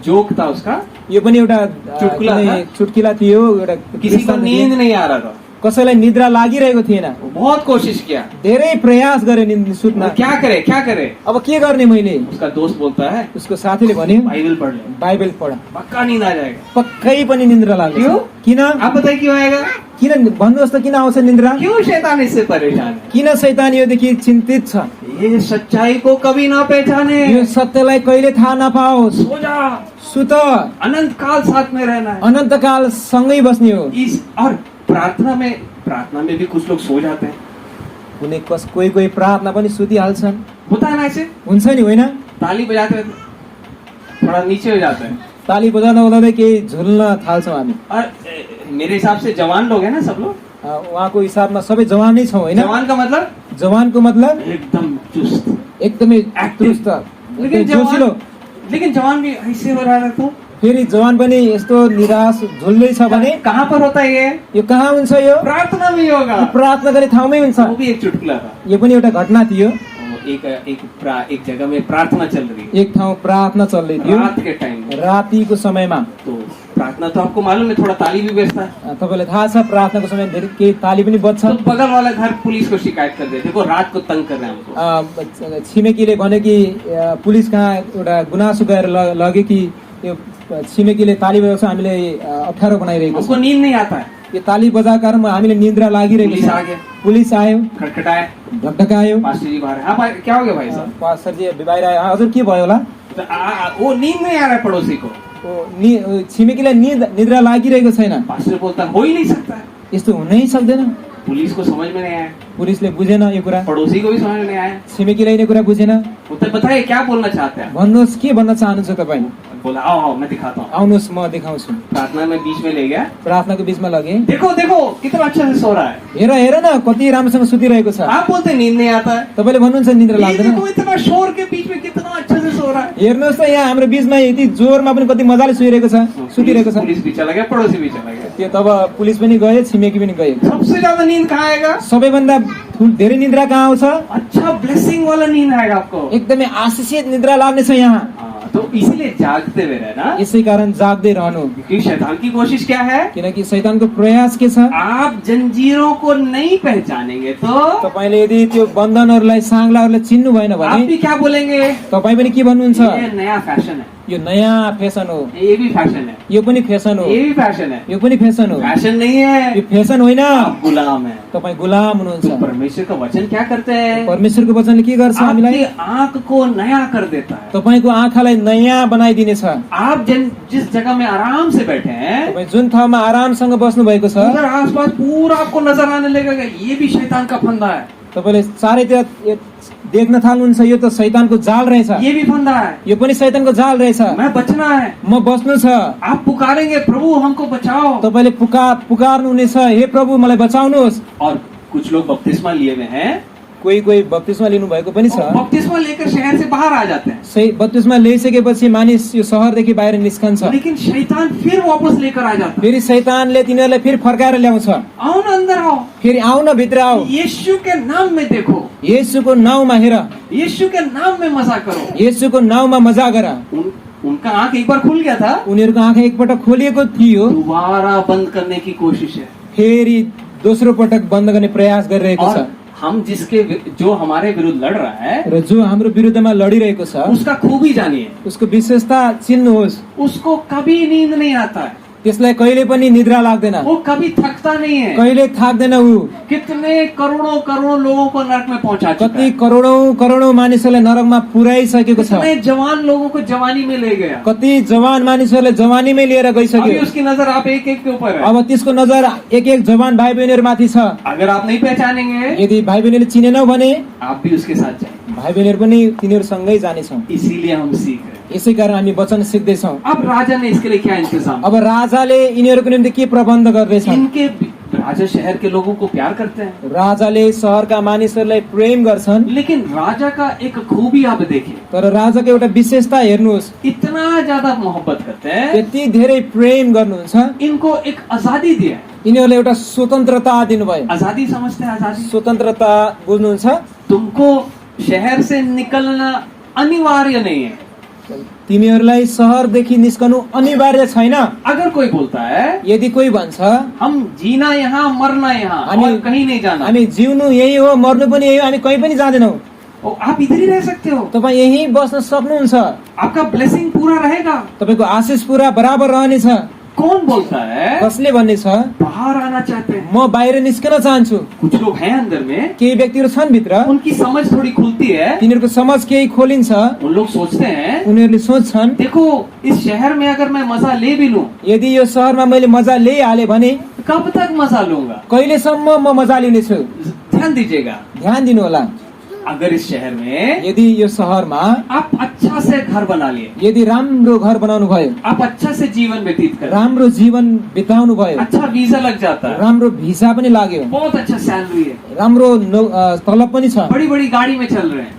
जोक था उसका, यो पनि एउटा चुटकुला कुनै था? चुटकिला थियो, एउटा किसी को नींद नहीं आ रहा था, कसैलाई निद्रा लागिरहेको थिएन। वो बहुत कोशिश किया, धेरै प्रयास गरे निन्द्रा सुत्न। वो क्या करे क्या करे। अब के गर्ने मैले? उसका दोस्त बोलता है उसको साथीले भन्यो, बाइबल पढ़ ले, बाइबल पढ, पक्का नींद आ जाएगा। पक्कै पनि निन्द्रा लाग्छ। क्यों? किन? आप बताइए क्यों आएगा? किन भन्नुहोस् त, किन आउँछ निन्द्रा? क्यों शैतान इससे परेशान है? किन शैतान योदेखि चिन्तित छ? ये सच्चाई को कभी ना पहचाने, यो सत्यलाई कहिले थाहा नपाओस्। सो जा, सुत, अनंत काल साथ में रहना है। अनन्तकाल सँगै बस्ने हो। इस और प्रार्थना में भी कुछ लोग सो जाते हैं, कोही कोही प्रार्थना पनि सुतिहाल्छन्। होता है ना ऐसे, हुन्छ नि, होइन? ताली बजाते रहते थोड़ा नीचे हो जाता है। ताली बजाउँदा बजाउँदै केही झुल्न थाल्छौँ हामी। और मेरे हिसाब से जवान लोग हैं ना सब लोग, उहाँको हिसाबमा सबै जवानै छौँ, होइन? जवान का मतलब जवानको मतलब एकदम चुस्त। एकदमै Active. चुस्त, लेकिन जोसिलो। लेकिन जवान भी ऐसे हो रहा है तो फेरि जवान पनि यस्तो निराश झुल्दै छ भने कहाँ पर होता है ये? यो कहाँ हुन्छ? यो प्रार्थना में ही होगा। प्रार्थना गर्ने ठाउँमै हुन्छ। वो भी एक चुटकुला था। यो पनि एउटा घटना थियो। एक जगह में प्रार्थना चल रही है, एक ठाउँ प्रार्थना चल्दै थियो रात के टाइम में। रातिको समयमा। तो प्रार्थना तो आपको मालूम है, थोड़ा ताली भी बजता है। तपाईँलाई थाहा छ, प्रार्थनाको समय धेरै केही ताली पनि बज्छ। तो बगल वाला घर पुलिस को शिकायत कर दे, देखो रात को तंग कर रहे हैं हमको। छिमेकीले भन्यो कि पुलिस कहाँ एउटा गुनासो गरेर लग्यो कि यो छिमेकीले ताली बजाउँछ, हामीले अप्ठ्यारो बनाइरहेको हमको छ। नींद नहीं आता है। यो ताली बजाएको कारण हामीले निन्द्रा लागिरहेको पुलिस छ। आ गया, पुलिस आयो, खटखटाए, ढकढकायो। पास्टर जी बाहर है। हाँ भाई, क्या हो गया भाई साहब? पास्टरजी बाहिर आयो। हजुर, के भयो होला? तो वो नींद नहीं आ रहा है पड़ोसी को। छिमेकीलाई निद्रा लागिरहेको छैन। पास्टर बोलता हो ही नहीं सकता है। यस्तो हुनै सक्दैन। पुलिस को समझ में नहीं आया, पुलिसले बुझेन यो कुरा, पड़ोसी को भी समझ में नहीं आया। छिमेकीलाई नै कुरा बुझेन। तो बताइए क्या बोलना चाहते हैं? भन्नुहोस्, के भन्न चाहनुहुन्छ तपाईँ? बोला आओ आओ मैं दिखाता हूँ। आउनुहोस्, म देखाउँछु। प्रार्थना में बीच में ले गया, प्रार्थनाको बीचमा लगे। देखो देखो कितना अच्छे से सो रहा है। हेर हेर न, कति राम्रोसँग सुतिरहेको छ। आप बोलते नींद नहीं आता है, तपाईँले भन्नुहुन्छ निद्रा ये लाग्दैन। देखो इतना शोर के बीच में कितना अच्छे से सो रहा है। हेर्नुहोस् त, यहाँ हाम्रो बीचमा यति जोरमा पनि कति मजाले सुतिरहेको छ। पुलिस भी चला गया, पड़ोसी भी चला गया। त्यो तब पुलिस पनि गए, छिमेकी पनि गए। सबसे ज्यादा नींद कहाँ आएगा? सबैभन्दा धेरै निद्रा कहाँ आउँछ? अच्छा ब्लेसिंग वाला नींद आएगा आपको। एकदमै आशिषित निद्रा लाग्ने छ यहाँ। तो इसीलिए जागते हुए रहना, यसै कारण जाग्दै रहनु। क्योंकि शैतान की कोशिश क्या है? किनकि शैतानको प्रयास के छ? आप जंजीरों को नहीं पहचानेंगे तो तपाईले यदि त्यो बन्धनहरूलाई, साङ्लाहरूलाई चिन्नु भएन आप भने भी क्या बोलेंगे? तपाईँ पनि के भन्नुहुन्छ? ये नया फैशन है, यो नयाँ फेसन हो, ये भी फैशन है, यो पनि फेसन हो, ये भी फैशन है। यो पनि फेसन हो। फैशन नहीं यो है, फेसन होइन, आप गुलाम है। तपाईँ गुलाम तो हुनुहुन्छ। परमेश्वर का वचन क्या करते हैं? परमेश्वरको वचनले के गर्छ? आपकी हामीलाई आंख को नया कर देता है। तपाईँको आँखालाई नयाँ बनाइदिनेछ। आप जिस जगह में आराम से बैठे हैं, तपाईँ जुन ठाउँमा आरामसँग बस्नु भएको छ, उधर आसपास पूरा आपको नजर आने लगेगा, ये भी शैतान का फंदा है, तपाईँले चारैतिर देख्न थाल्नुहुन्छ, यो त शैतानको जाल रहेछ, ये भी फंदा है, यो पनि शैतानको जाल रहेछ। मैं बचना है। म बस्नु छ। आप पुकारेंगे प्रभु हमको बचाओ, तपाईँले पुकार्नु हुनेछ, हे प्रभु मलाई बचाउनुहोस्। और कुछ लोग बपतिस्मा लिए हुए हैं, कोही कोही बत्तिसमा लिनु भएको पनि छ। और बपतिस्मा लेकर शहर से बाहर आ जाते हैं, सही बत्तिसमा लिइसकेपछि मानिस यो शहरदेखि बाहिर निस्कन्छ। लेकिन शैतान फिर वापस लेकर आ जाता है। फेरि शैतानले तिनीहरूलाई फेरि फर्काएर ल्याउँछ। आओ ना अंदर आओ, फेरि आऊ न, भित्र आऊ, यीशु के नाम में देखो, येशूको नाउँमा हेर, यीशु के नाम में मजा करो। येशूको नाउँमा मजा गर। उनका आंख एक बार खुल गया था, उनीहरूको आँखा एकपटक खोलिएको थियो, दोबारा बंद करने की कोशिश है। फेरि दोस्रो पटक बन्द गर्ने प्रयास गरिरहेको छ। और हम जो हमारे विरुद्ध लड़ रहा है, र जो हाम्रो विरुद्धमा लडिरहेको छ, उसका खूबी जानिए, उसको विशेषता चिन्नुहोस्। उसको कभी नींद नहीं आता है, त्यसलाई कहिले पनि निद्रा लाग्दैन, वो कभी थकता नहीं है। कहिले थाक्दैन। ऊ कितने करोड़ों करोड़ों लोगों को नरक में पहुंचा चुका कति है, करोडौं करोडौं मानिसहरूलाई नरकमा पुर्याइसकेको छ। कितने जवान लोगों को जवानी में ले गया। कति जवान मानिसहरूले जवानीमै लिएर अभी गइसक्यो। उसकी नजर आप एक एक के ऊपर है। अब त्यसको नजर एक एक जवान भाइ बहिनीहरूमाथि छ। अगर आप नहीं पहचानेंगे, यदि भाइ बहिनीले चिनेनौ भने आप भी उसके साथ जाएंगे। भाइ बहिनीहरू पनि तिनीहरूसँगै जानेछौँ। इसीलिए हम सीख रहे हैं, यसै कारण हामी वचन सिक्दैछौँ। अब राजा ने इसके लिए क्या इंतजाम? अब राजाले यिनीहरूको निम्ति के प्रबन्ध गर्दैछन्? इनके राजा शहर के लोगों को प्यार करते हैं, राजाले सहरका मानिसहरूलाई प्रेम गर्छन्, लेकिन राजा का एक खूबी आप देखिए, तर राजाको एउटा विशेषता हेर्नुहोस्, इतना ज्यादा मोहब्बत करते हैं, यति धेरै प्रेम गर्नुहुन्छ। इनको एक आजादी दिया है। यिनीहरूले एउटा स्वतन्त्रता दिनुभयो। आजादी समझते हैं? आजादी स्वतन्त्रता बुझ्नुहुन्छ? तुमको शहर से निकलना अनिवार्य नहीं है। तिमीहरूलाई सहरदेखि निस्कनु अनिवार्य छैन। अगर कोई बोलता है यदि कोही भन्छ हम जीना यहाँ मरना यहाँ और कहीं नहीं जाना, हामी जिउनु यही हो, मर्नु पनि यही हो, हामी कहीँ पनि जाँदैनौँ, और आप इधर ही रह सकते हो, तपाईँ यही बस्न सक्नुहुन्छ, आपका ब्लेसिंग पूरा रहेगा। तपाईँको आशिष पुरा बराबर रहनेछ। कौन बोलता है कसले भन्ने छ बाहर आना चाहते हैं? म बाहिर निस्कन चाहन्छु? कुछ लोग हैं अंदर में, केही व्यक्तिहरू छन् भित्र, उनकी समझ थोड़ी खुलती है, तिनीहरूको समझ केही खोलिन्छ। उन लोग सोचते हैं उनीहरूले सोच्छन् देखो इस शहर में अगर मैं मजा ले भी लूं, यदि यो सहरमा मैले मजा ल्याइहालेँ भने कब तक मजा लूंगा? कहिलेसम्म म मजा लिनेछु? ध्यान दीजिएगा, ध्यान दिनु होला। अगर इस शहर में यदि यो सहरमा आप अच्छा से घर बना लिए, यदि राम्रो घर बनाउनु भयो, आप अच्छा से जीवन व्यतीत करें, राम्रो जीवन बिताउनु भयो, अच्छा वीजा लग जाता है, राम्रो भिसा पनि लाग्यो, बहुत अच्छा सैलरी है, राम्रो तलब पनि छ, बड़ी बड़ी गाड़ी में चल रहे हैं,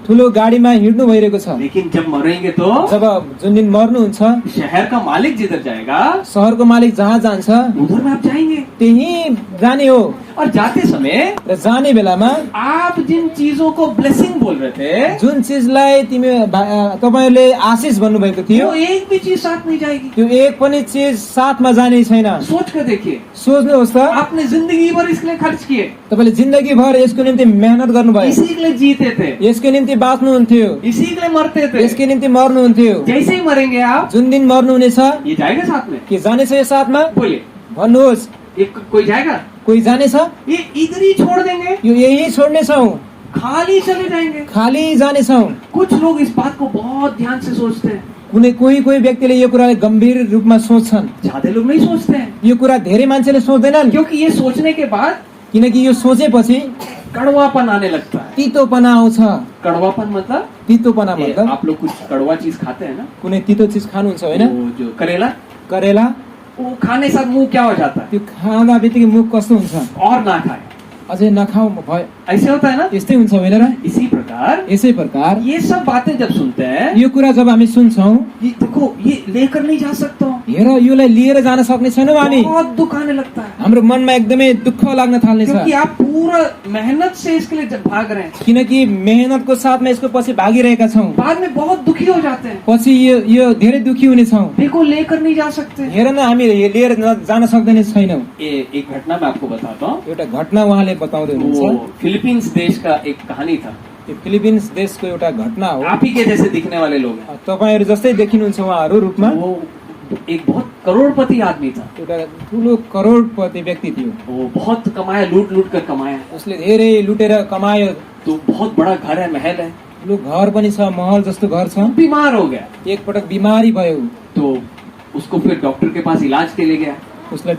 ठुलो गाडीमा हिँड्नु भइरहेको छ, लेकिन जब मरेंगे तो जब जुन दिन मर्नुहुन्छ शहर का मालिक जिधर जाएगा सहरको मालिक जहाँ जान्छ उधर में आप जाएंगे, त्यही जाने हो। और जाते समय र जाने बेलामा आप जिन चीजों को ब्लेसिंग बोल रहे थे, जुन चिजलाई तपाईँहरूले आशिष भन्नुभएको थियो, वो एक भी चीज साथ नहीं जाएगी। त्यो एक पनि चिज साथमा जाने छैन। सोच कर देखिए, सोच्नुहोस् त, आपने जिंदगी भर इसके लिए खर्च किए, तपाईँले जिन्दगी भर यसको निम्ति मेहनत गर्नुभयो, इसी के लिए जीते थे, यसको निम्ति बाँच्नुहुन्थ्यो, इसी के लिए मरते थे, यसको निम्ति मर्नुहुन्थ्यो। जैसे ही मरेंगे आप, जुन दिन मर्नुहुनेछ ये जाएगा साथ में? के जानेछ यो साथमा? बोलिए, भन्नुहोस्, एक कोई जाएगा? कोही जानेछ? ये इधर ही छोड़ देंगे, यो यही छोड्नेछौँ, खाली चले जाएंगे। खाली जानेछौँ। कुछ लोग इस बात को बहुत ध्यान से सोचते हैं, कोही व्यक्तिले यो कुरालाई गम्भीर रूपमा सोच्छन्। ज्यादा लोग नहीं सोचते हैं, यो कुरा धेरै मान्छेले सोच्दैनन्, क्योंकि ये सोचने के बाद किनकि यो सोचेपछि कड़वापन आने लगता है। तितोपना आउँछ। कड़वापन मतलब तितोपना ये मतलब आप लोग कुछ कड़वा चीज खाते हैं ना, कुनै तितो चिज खानुहुन्छ होइन? वो जो करेला, करेला, वो खाने साथ मुंह क्या हो जाता है? त्यो खाँदा बित्तिकै मुख कस्तो हुन्छ? और ना खाए, अझै नखाऊ भयो, ऐसे होता है ना। यस्तै हुन्छ होइन र? इसी प्रकार यसै प्रकार ये सब बातें जब सुनते हैं, यो कुरा जब हामी सुन्छौँ, ये देखो ये लेकर नहीं जा सकता, हेर योलाई लिएर जान सक्ने छैनौँ हामी। बहुत दुख आने लगता है, हाम्रो मनमा एकदमै दुःख लाग्न थाल्नेछ, क्योंकि आप पूरा मेहनत से इसके लिए जब भाग रहे हैं, किनकि मेहनतको साथमा यसको पछि भागिरहेका छौँ, बाद में बहुत दुखी हो जाते हैं। पछि यो धेरै दुखी हुनेछौँ। देखो लेकर नहीं जा सकते। हेर न, हामी लिएर जान सक्दैन छैनौँ। एक घटना मैं आपको बताता हूँ। एउटा घटना उहाँले बताउँदै हुनुहुन्छ। वो फिलिपिन्स देश का एक कहानी था। यो फिलिपिन्स देशको एउटा घटना हो। आप ही के जैसे दिखने वाले लोग हैं। तपाईहरु जस्तै देखिनुहुन्छ उहाँहरू रूपमा। वो एक बहुत करोड़पति आदमी था। एउटा ठुलो करोडपति व्यक्ति थियो। वो बहुत कमाया, लूट लूट कर कमाया। उसले धेरै लुटेर कमायो। तो बहुत बड़ा घर है, महल है। ठुलो घर पनि छ, महल जस्तो घर छ। बीमार हो गया। एक पटक बिमारी भयो। तो उसको फिर डॉक्टर के पास इलाज के लिए गया। उसलाई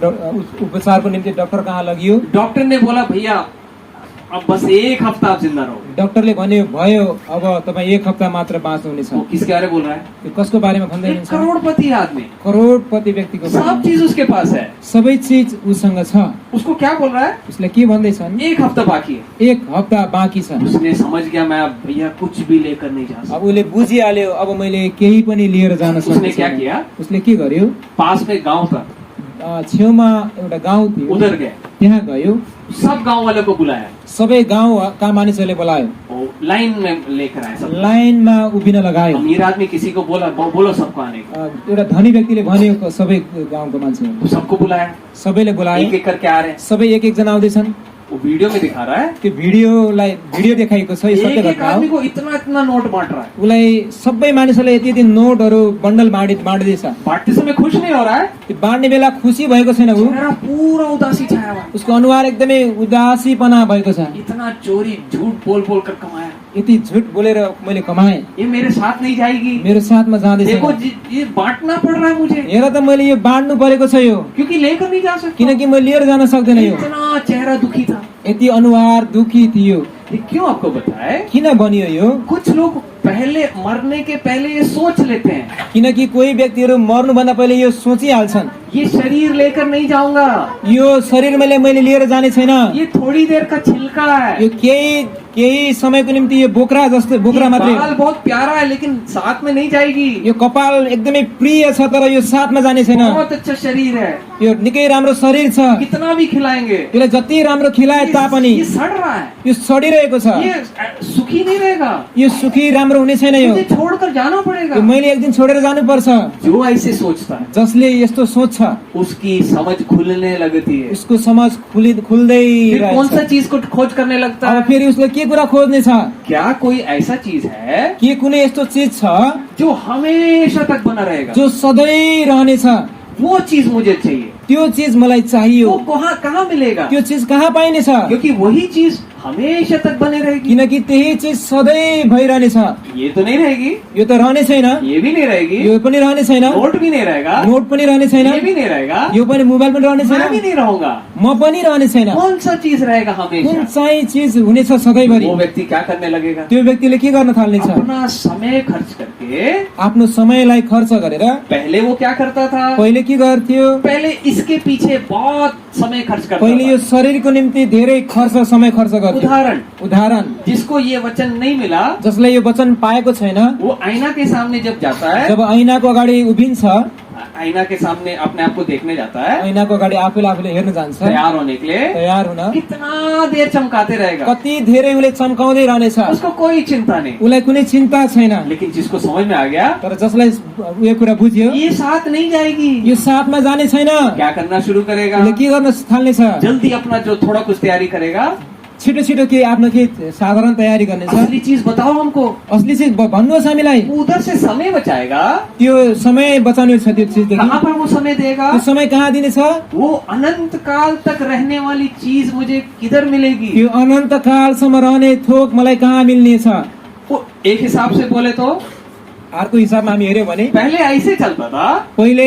उपचारको निम्ति डाक्टर कहाँ लगियो। डॉक्टर ने बोला भैया अब बस एक हफ्ता आप जिंदा रहो। डाक्टरले भन्यो भयो अब तपाईँ एक हप्ता मात्र बाँच्नुहुनेछ। वो किसके बारे बोल रहा है? यो कसको बारेमा भन्दै हुनुहुन्छ? करोड़पति आदमी, करोडपति व्यक्तिको सब चीज उसके पास है, सबै चीज उसँग छ। उसको क्या बोल रहा है? उसले के भन्दैछन्? एक हफ्ता बाकी है। एक हप्ता बाँकी छ। उसने समझ गया मैं अब भैया कुछ भी लेकर नहीं जा सकता। अब उसले बुझिहाल्यो अब मैले केही पनि लिएर जान सक्दिनँ। उसने क्या किया? उसले के गर्यो? पास में गांव था, छेउमा एउटा गाउँ थियो, उधर गए। त्यहाँ गयो। सब गांव वाले को बुलाया। सबै गाउँका मानिसहरूले बोलायो। वो लाइन में लेकर आए सब। लाइनमा उभिन लगायो। अमीर आदमी किसी को बोला बोलो सबको आने को। एउटा धनी व्यक्तिले भन्यो सबै गाउँको मान्छेहरू, तो सबको बुलाया। सबैले बोलायो। एक एक करके आ रहे हैं। सबै एक एक जना आउँदैछन्। वो वीडियो में दिखा रहा है त्यो भिडियो देखाएको छ। यो सत्य एक घटना हो। आदमी को इतना इतना नोट बांट रहा है। उसलाई सबै मानिसहरूले यति यति नोटहरू बन्डल बाँड्दैछ। बांटते समय खुश नहीं हो रहा है। त्यो बाँड्ने बेला खुसी भएको छैन ऊ। मेरा पूरा उदासी छाया हुआ। उसको अनुहार एकदमै उदासीपना भएको छ। इतना चोरी झूठ बोल बोल कर कमाया। यति झुट बोलेर मैले कमाएँ, ये मेरे साथ नहीं जाएगी। मेरो साथमा जाँदैछ। देखो ये बांटना पड़ रहा है मुझे। हेर त मैले यो बाँड्नु परेको छ यो, क्योंकि लेकर नहीं जा सकता। किनकि म लिएर जान सक्दैन यो। इतना चेहरा दुखी था। यति अनुहार दुखी थियो। ये क्यों आपको बताए? किन बनियो यो? कुछ लोग पहले मरने के पहले ये सोच लेते हैं, किनकि कोही व्यक्तिहरू मर्नुभन्दा पहिले यो सोचिहाल्छन्, ये शरीर लेकर नहीं जाऊंगा, यो शरीर मैले लिएर जाने छैन, ये थोड़ी देर का छिलका है, यो केही समयको निम्ति यो बोक्रा ये मात्रै, बाल बहुत प्यारा है लेकिन साथ में नहीं जाएगी, यो कपाल एकदमै प्रिय छ तर यो साथमा जाने छैन, बहुत अच्छा शरीर है, यो निकै राम्रो शरीर छ, कितना भी खिलाएंगे यसलाई जति राम्रो खिलाए तापनि ये सड़ रहा है, यो सडिरहेको छ, ये सुखी नहीं रहेगा, यो सुखी राम्रो हुने छैन, यो मुझे छोड़कर जाना पड़ेगा। मैले एक दिन छोडेर जानुपर्छ। जो ऐसे सोचता है जसले यस्तो सोच्छ उसकी समझ खुलने लगती है, उसको समझ खुल्दै फिर कौन सा रहेछ। चीज को खोज करने लगता अब है? फेरि उसले के कुरा खोज्ने छ? क्या कोई ऐसा चीज है के कुनै यस्तो चिज छ जो हमेशा तक बना रहेगा? जो सधैँ रहनेछ? वो चीज मुझे चाहिए। त्यो चिज मलाई चाहियो। वो कहाँ मिलेगा? त्यो चिज कहाँ पाइनेछ? क्योंकि वही चीज हमेशा तक बने रहेगी। किनकि त्यही चिज सधैँ भइरहनेछ। ये तो नहीं रहेगी, यो त रहने छैन, ये भी नहीं रहेगी, यो पनि रहने छैन, नोट भी नहीं रहेगा, नोट पनि रहने छैन, ये भी नहीं रहेगा, यो पनि मोबाइल पनि रहने मैं भी छैन, नहीं रहूंगा। म पनि रहने छैन। कौन सा चीज रहेगा कुन हमेशा? चाहिँ चिज हुनेछ सधैँभरि? वो व्यक्ति क्या करने लगेगा? त्यो व्यक्तिले के गर्न थाल्नेछ? अपना समय खर्च करके। आफ्नो समयलाई खर्च गरेर पहले वो क्या करता था? पहिले के गर्थ्यो? पहले इसके पीछे बहुत समय खर्च करता पहिले यो था। शरीरको निम्ति धेरै समय खर्च गर्थ्यो। उदाहरण जिसको ये वचन नहीं मिला, जसले यो वचन पाएको छैन, वो आईना के सामने जब जाता है, जब ऐनाको अगाडि उभिन्छ, आईना के सामने अपने आप को देखने जाता है, ऐनाको अगाडि आफूले हेर्न जान्छ, तैयार होने के लिए तयार हुन कितना देर चमकाते रहेगा, कति धेरै उसले चम्काउँदै रहनेछ, उसको कोई चिंता नहीं। उसलाई कुनै चिन्ता छैन। लेकिन जिसको समझ में आ गया, तर जसलाई यो कुरा बुझ्यो, ये साथ नहीं जाएगी, यो साथमा जाने छैन, क्या करना शुरू करेगा? उसले के गर्न थाल्नेछ? जल्दी अपना जो थोड़ा कुछ तैयारी करेगा, छिटो के आफ्नो के साधारण तयारी गर्नेछ। असली चीज बताओ हमको। असली चिज भन्नुहोस् हामीलाई। उधर से समय बचाएगा, त्यो समय बचाउने छ त्यो चिजदेखि। कहाँ पर वो समय देगा? त्यो समय कहाँ दिनेछ? वो अनंत काल तक रहने वाली चीज मुझे किधर मिलेगी? यो अनन्त कालसम्म रहने थोक मलाई कहाँ मिल्नेछ? वो एक हिसाब से बोले तो अर्को हिसाबमा हामी हेर्यो भने पहले ऐसे चलता था, पहिले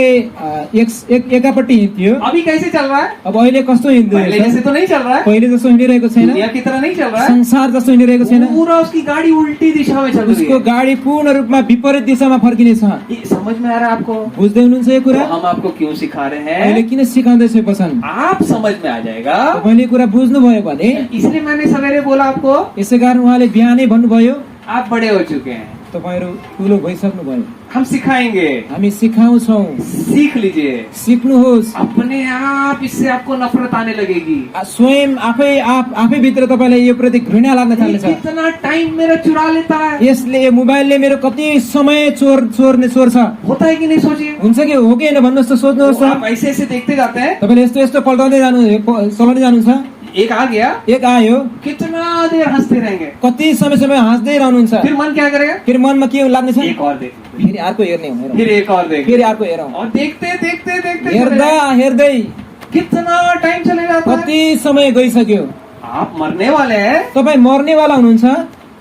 एकापट्टि हिँड्थ्यो, अभी कैसे चल रहा है? अब अहिले कस्तो पहले हिँड्दैछ? जैसे तो नहीं चल रहा है, पहिले जस्तो हिँडिरहेको छैन, दुनिया की तरह नहीं चल रहा है, संसार जस्तो हिँडिरहेको छैन। पूरा उसकी गाड़ी उल्टी दिशा में चल रही उसको है। गाडी पूर्ण रूपमा विपरीत दिशामा फर्किनेछ। ये समझ में आ रहा है आपको? बुझ्दै हुनुहुन्छ यो तो कुरा? हम आपको क्यों सिखा रहे अहिले हैं? किन सिकाउँदैछ यो वचन? आप समझ में आ जाएगा। तपाईँले कुरा बुझ्नुभयो भने, इसलिए मैंने सवेरे बोला आपको, यसै कारण उहाँले बिहानै भन्नुभयो, आप बड़े हो चुके हैं, तपाईँहरू ठुलो भइसक्नुभयो, हम सिखाएंगे, हामी सिकाउँछौं, सीख लीजिए। सिक्नुहोस्। अपने आप इससे आपको नफरत आने लगेगी। स्वयं आफै भित्र तपाईँलाई यो प्रति घृणा लाग्न ये थाल्नेछ। कितना टाइम मेरा चुरा लेता है, यसले यो मोबाइलले मेरो कति समय चोर्छ। होता है कि नहीं? सोचिए। हुन्छ कि हो कि होइन भन्नुहोस् त, सोच्नुहोस् तो आप त। ऐसे ऐसे देखते जाते हैं, तपाईँले यस्तो पल्टाउँदै चलाउँदै जानुहुन्छ, एक आ गया, एक आयो, कितना देर हंसते रहेंगे, कति समय हाँस्दै रहनुहुन्छ, फिर मन क्या करेगा? फेरि मनमा के लाग्नेछ? एक और देख, फेरि अर्को हेर्ने हो, फिर एक और देख, फेरि अर्को हेरौँ, और देखते देखते देखते चले हेर्दा जाए। हेर्दै कितना टाइम चले जाता है। कति समय गइसक्यो। आप मरने वाले हैं, तपाईँ मर्नेवाला हुनुहुन्छ।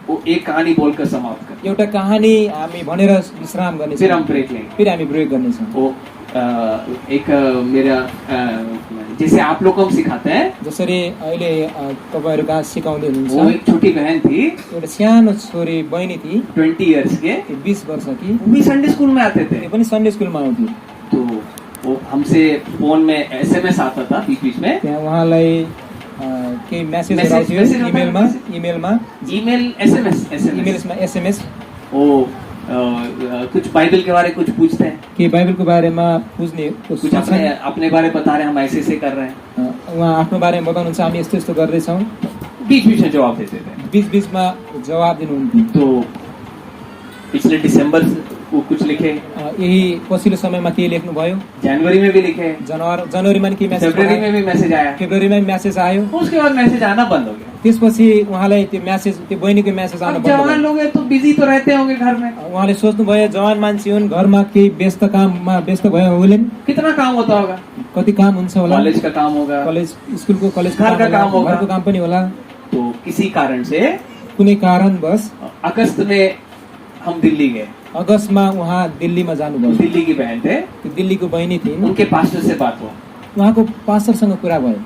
वो एक कहानी बोलकर समाप्त कर, एउटा कहानी हामी भनेर विश्राम फिर गर्नेछौँ, हम ब्रेक लेंगे। फेरि हामी प्रयोग गर्नेछौँ। वो मेरा जैसे आप लोग को हम सिखाते हैं, जसरी अहिले तपाईँहरू कहाँ सिकाउँदै वो हुनुहुन्छ, एक छोटी बहन थी, एउटा सानो छोरी बहिनी थिए, 20 इयर्स के, 20 वर्ष कि, वो भी संडे स्कूल में आते थे। त्यो पनि सन्डे स्कुलमा आउँथ्यो। तो वो हमसे फोन में एसएमएस आता था बीच बीच में, त्यहाँ उहाँलाई केही म्यासेजहरू आउँथ्यो मैसेज होता है, इमेलमा, ईमेल एसएमएस इमेल्समा एसएमएस, वो कुछ बाइबल के बारे में कुछ पूछते हैं, के बाइबलको बारेमा बुझ्ने कुछ अपने बारे में बता रहे हैं, हम ऐसे ऐसे कर रहे हैं, उहाँ आफ्नो बारेमा बताउनुहुन्छ, हामी यस्तो यस्तो गर्दैछौँ, बीच बीच में जवाब देते थे। बीचमा जवाब दिनुहुन्थ्यो। तो पिछले दिसंबर वो कुछ लिखे, यही पछिल्लो समयमा के लेख्नुभयो, जनवरी में भी लिखे, जनवरीमा नि के म्यासेज, फरवरी में भी मैसेज आया, फेब्रुअरीमा म्यासेज आयो, उसके बाद मैसेज आना बंद हो गया। त्यसपछि उहाँलाई त्यो म्यासेज, त्यो बहिनीको म्यासेज आउन अब बन्द जवान भयो। लोग हैं तो बिजी तो रहते होंगे घर में, उहाँले सोच्नुभयो जवान मान्छे हुन्, घरमा केही व्यस्त काममा व्यस्त भयो होलान्, कितना काम होता होगा, कति काम हुन्छ होला, कॉलेज का काम होगा, कलेज स्कुलको कलेज घर का काम होगा, घरको काम पनि होला। तो किसी कारण से कुनै कारणवश अगस्त में हम दिल्ली गए। अगस्तमा उहाँ दिल्लीमा जानुभयो। दिल्ली की बहन थे, त्यो दिल्लीको बहिनी थिइन्, उनके पास्टर से बात हुआ, उहाँको पास्टरसँग कुरा भयो।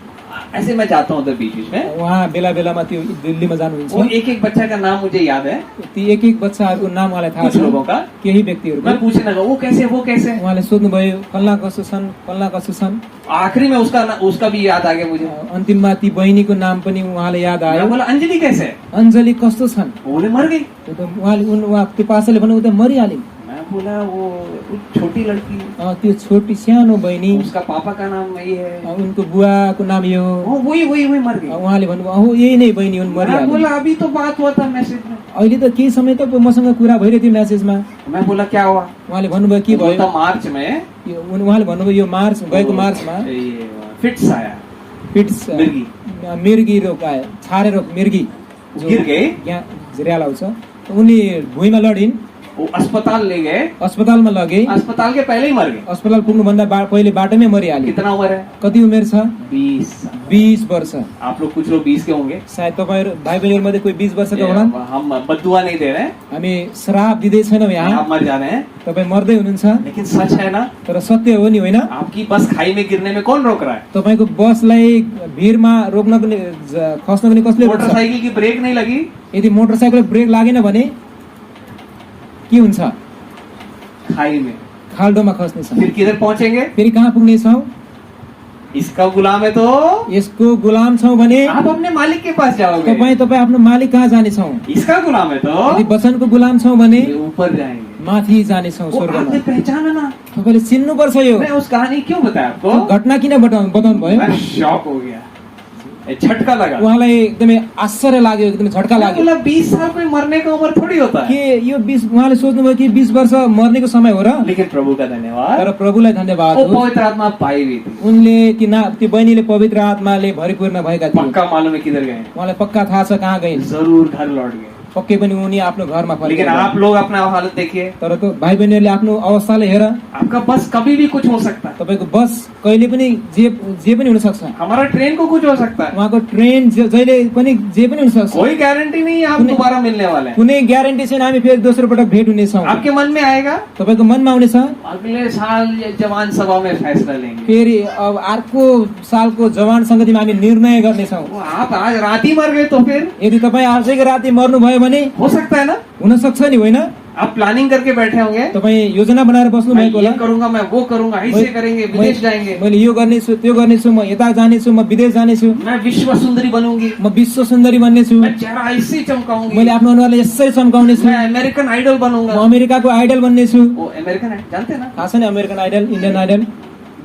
ऐसे मैं जाता हूँ उधर बीच बीच में, उहाँ बेला बेलामा त्यो दिल्लीमा वो जानुहुन्छ। एक एक बच्चा का नाम मुझे याद है, ती एक एक बच्चाहरूको नाम उहाँलाई थाहा कुछ छ, लोगों का। केही व्यक्तिहरूको। मैं पूछने लगा वो कैसे, उहाँले सोध्नुभयो फल्ना कसो छन्, फल्ना कसो छन्। आखिरी में उसका भी याद आ गया मुझे। अन्तिममा ती बहिनीको नाम पनि उहाँले याद आयो। मैं बोला अंजलि कैसे, अञ्जली कस्तो छन्? वो बोले मर गई। त्यो त उहाँ त्यो पासाले भन्नु ऊ त मरिहालिन्। मैं बोला वो छोटी लड़की, त्यो छोटी सानो बहिनी, उसका पापा का नाम यही है, उनको बुवाको नाम यो हो। वही मर गई। उहाँले भन्नुभयो अहो यही नै बहिनी हुन्, मैं मरिहालिन्। बोला अभी तो बात हुआ था मैसेज में। अहिले त केही समय त मसँग कुरा भइरहेको थियो म्यासेजमा। मैं बोला क्या हुआ, उहाँले भन्नुभयो के भयो? मार्च में उहाँले भन्नुभयो यो मार्च गएको मार्चमा फिट्स आया, फिट्स मिर्गी रोग आयो, छारे रोग मिर्गी गिर गए, यहाँ झिर्याल आउँछ। उनी भुइँमा लडिन्, वो अस्पताल ले गए, अस्पतालमा लगे, अस्पताल के पहले ही मर गए। अस्पताल पुग्नुभन्दा पहिले बाटोमै मरिहाले। कितना उम्र है? कति उमेर छ? 20 वर्ष। आप लोग कुछ लोग 20 के होंगे, सायद तपाईहरु भाइ बहिनीहरु मध्ये कोही 20 वर्षका होलान्। हम बददुआ नहीं दे रहे हैं, हामी श्राप दिँदै छैनौँ यहाँ, आप मर जा रहे हैं, तपाई मर्दै हुनुहुन्छ। लेकिन सच है ना, तर सत्य हो नि होइन? आपकी बस खाई में गिरने में कौन रोक रहा है? तपाईको बसलाई भिरमा रोक्नको खस्नको नि कसले रोक्छ? मोटरसाइकिल की ब्रेक नहीं लगी, यदि मोटरसाइकल ब्रेक लागेन भने के हुन्छ? खाई में, खाल्डोमा खस्नेछ। फिर किधर पहुंचेंगे? फेरि कहाँ पुग्नेछौँ? इसका गुलाम है तो यसको गुलाम छौँ भने आप अपने मालिक के पास जाओगे। तपाईँ आफ्नो मालिक कहाँ जानेछौँ? इसका गुलाम है तो यदि वचनको गुलाम छौँ भने ऊपर जाएंगे, माथि जानेछौँ वो स्वर्गमा। आपने पहचाना ना। तपाईले चिन्नुपर्छ यो। मैं उस कहानी क्यों बताया आपको? घटना किन बताउनु भयो? मैं शॉक हो गया, झटका लगा। उहाँलाई एकदमै आश्चर्य लाग्यो, एकदमै झट्का मैं लाग्यो। बोला 20 साल कोई मरने का उम्र थोड़ी होता है, के यो 20 उहाँले सोच्नुभयो कि 20 वर्ष मर्नेको समय हो र? लेकिन प्रभु का धन्यवाद, तर प्रभुलाई धन्यवाद वो हो, पवित्र आत्मा पाई हुई थी। उनले त्यो बहिनीले पवित्र आत्माले भरिपूर्ण भएका थिए। पक्का मालूम है किधर गए, उहाँलाई पक्का थाहा छ कहाँ गइन्। जरूर घर लौट गए। पक्कै पनि उनी आफ्नो घरमा लेकिन फर्के। आप लोग अपना हालत देखिए, तर त भाइ बहिनीहरूले आफ्नो अवस्थाले हेर, आपका बस कभी भी कुछ हो सकता है, तपाईको बस कहिले पनि जे पनि हुन सक्छ। हमारा ट्रेन को कुछ हो सकता है, उहाँको ट्रेन जहिले पनि जे पनि हुन सक्छ। कोई गारंटी नहीं है आप कुनै- दोबारा मिलने वाले हैं। कुनै ग्यारेन्टी छैन हामी फेरि दोस्रो पटक भेट हुनेछौँ। आपके मन में आएगा तपाईको मनमा आउनेछ अगले साल ये जवान सभा में फैसला लेंगे, फेरि अब अर्को सालको जवान संगतिमा हामी निर्णय गर्नेछौँ। वो आप आज रात ही मर गए तो फिर यदि तपाईँ आजैको राति मर्नुभयो भने हो सकता है ना, हुन सक्छ नि होइन? आप प्लानिंग करके बैठे होंगे, तपाईँ योजना बनाएर बस्नु मैं भएको ये होला। करूंगा, मैं वो करूंगा, ऐसे करेंगे, विदेश जाएंगे, मैले यो गर्नेछु, त्यो गर्नेछु, म यता जानेछु, म विदेश जानेछु, मैं विश्व सुंदरी बनूंगी, म विश्व सुन्दरी बन्नेछु, मैं चेहरा ऐसे चमकाऊंगी, मैले आफ्नो अनुहारलाई यसरी चम्काउनेछु, मैं अमेरिकन आइडल म बनूंगा। अमेरिकाको आइडल बन्नेछु। वो अमेरिकन है, जानते हैं ना, थाहा छ नि अमेरिकन आइडल, इन्डियन आइडल?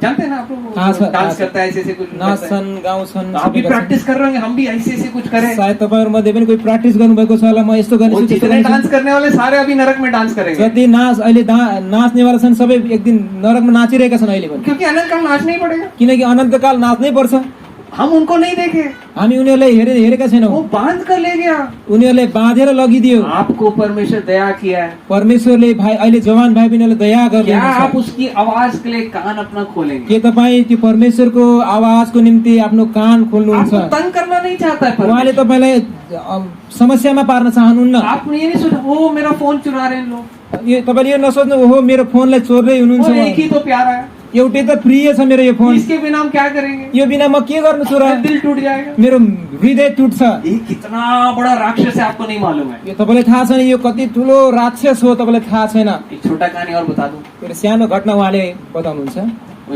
जानते हैं ना आप लोग, हाँ, सर, हाँ, डांस सर। करता है, ऐसे ऐसे कुछ करता है। नाच्छन् गाउँछन् तो आप भी सबै गर्छन्। प्रैक्टिस कर रहे होंगे, हम भी ऐसे ऐसे कुछ करें। सायद तपाईहरु मध्ये पनि कोही प्र्याक्टिस गर्नुभएको छ होला, म यस्तो वो गर्नेछु, त्यस्तो जितने गर्नेछु। डांस करने वाले सारे अभी नरक में डांस करेंगे, जति अहिले नाच्नेवाला छन् सबै एक दिन नरकमा नाचिरहेका छन् अहिले पनि, क्योंकि अनंत काल नाचना ही पड़ेगा। किनकि अनन्तकाल नाच्नै पर्छ। हम उनको नहीं देखे, हामी उनीहरूलाई हेरेका छैनौँ, वो बांध कर ले गया। उनीहरूलाई बाँधेर लगिदियो। आपको परमेश्वर दया किया है, परमेश्वरले अहिले जवान भाइ बहिनीलाई दया क्या गर्नुहुन्छ। आप उसकी आवाज के लिए कान अपना खोलेंगे? के तपाईँ त्यो परमेश्वरको आवाजको निम्ति आफ्नो कान खोल्नुहुन्छ? आपको तंग करना नहीं चाहता है उहाँले परमेश्वर। तपाईँलाई समस्यामा पार्न चाहनुहुन्न। आप ये नहीं सोचा ओ मेरा फोन चुरा रहे हैं लोग, तपाईँले यो नसोच्नु ओहो मेरो फोनलाई चोर्दै हुनुहुन्छ, और एक ही तो प्यारा है, एउटै त प्रिय छ मेरो यो फोन, इसके बिना हम क्या करेंगे, यो बिना म के गर्नु छु र? दिल टूट जाएगा। मेरो हृदय टुट्छ। ये कितना बड़ा राक्षस है आपको नहीं मालूम है। यो तपाईँलाई थाहा छैन, यो कति ठुलो राक्षस हो तपाईँलाई थाहा छैन। एक छोटा कहानी और बता दूं, एउटा सानो घटना उहाँले बताउनुहुन्छ। वो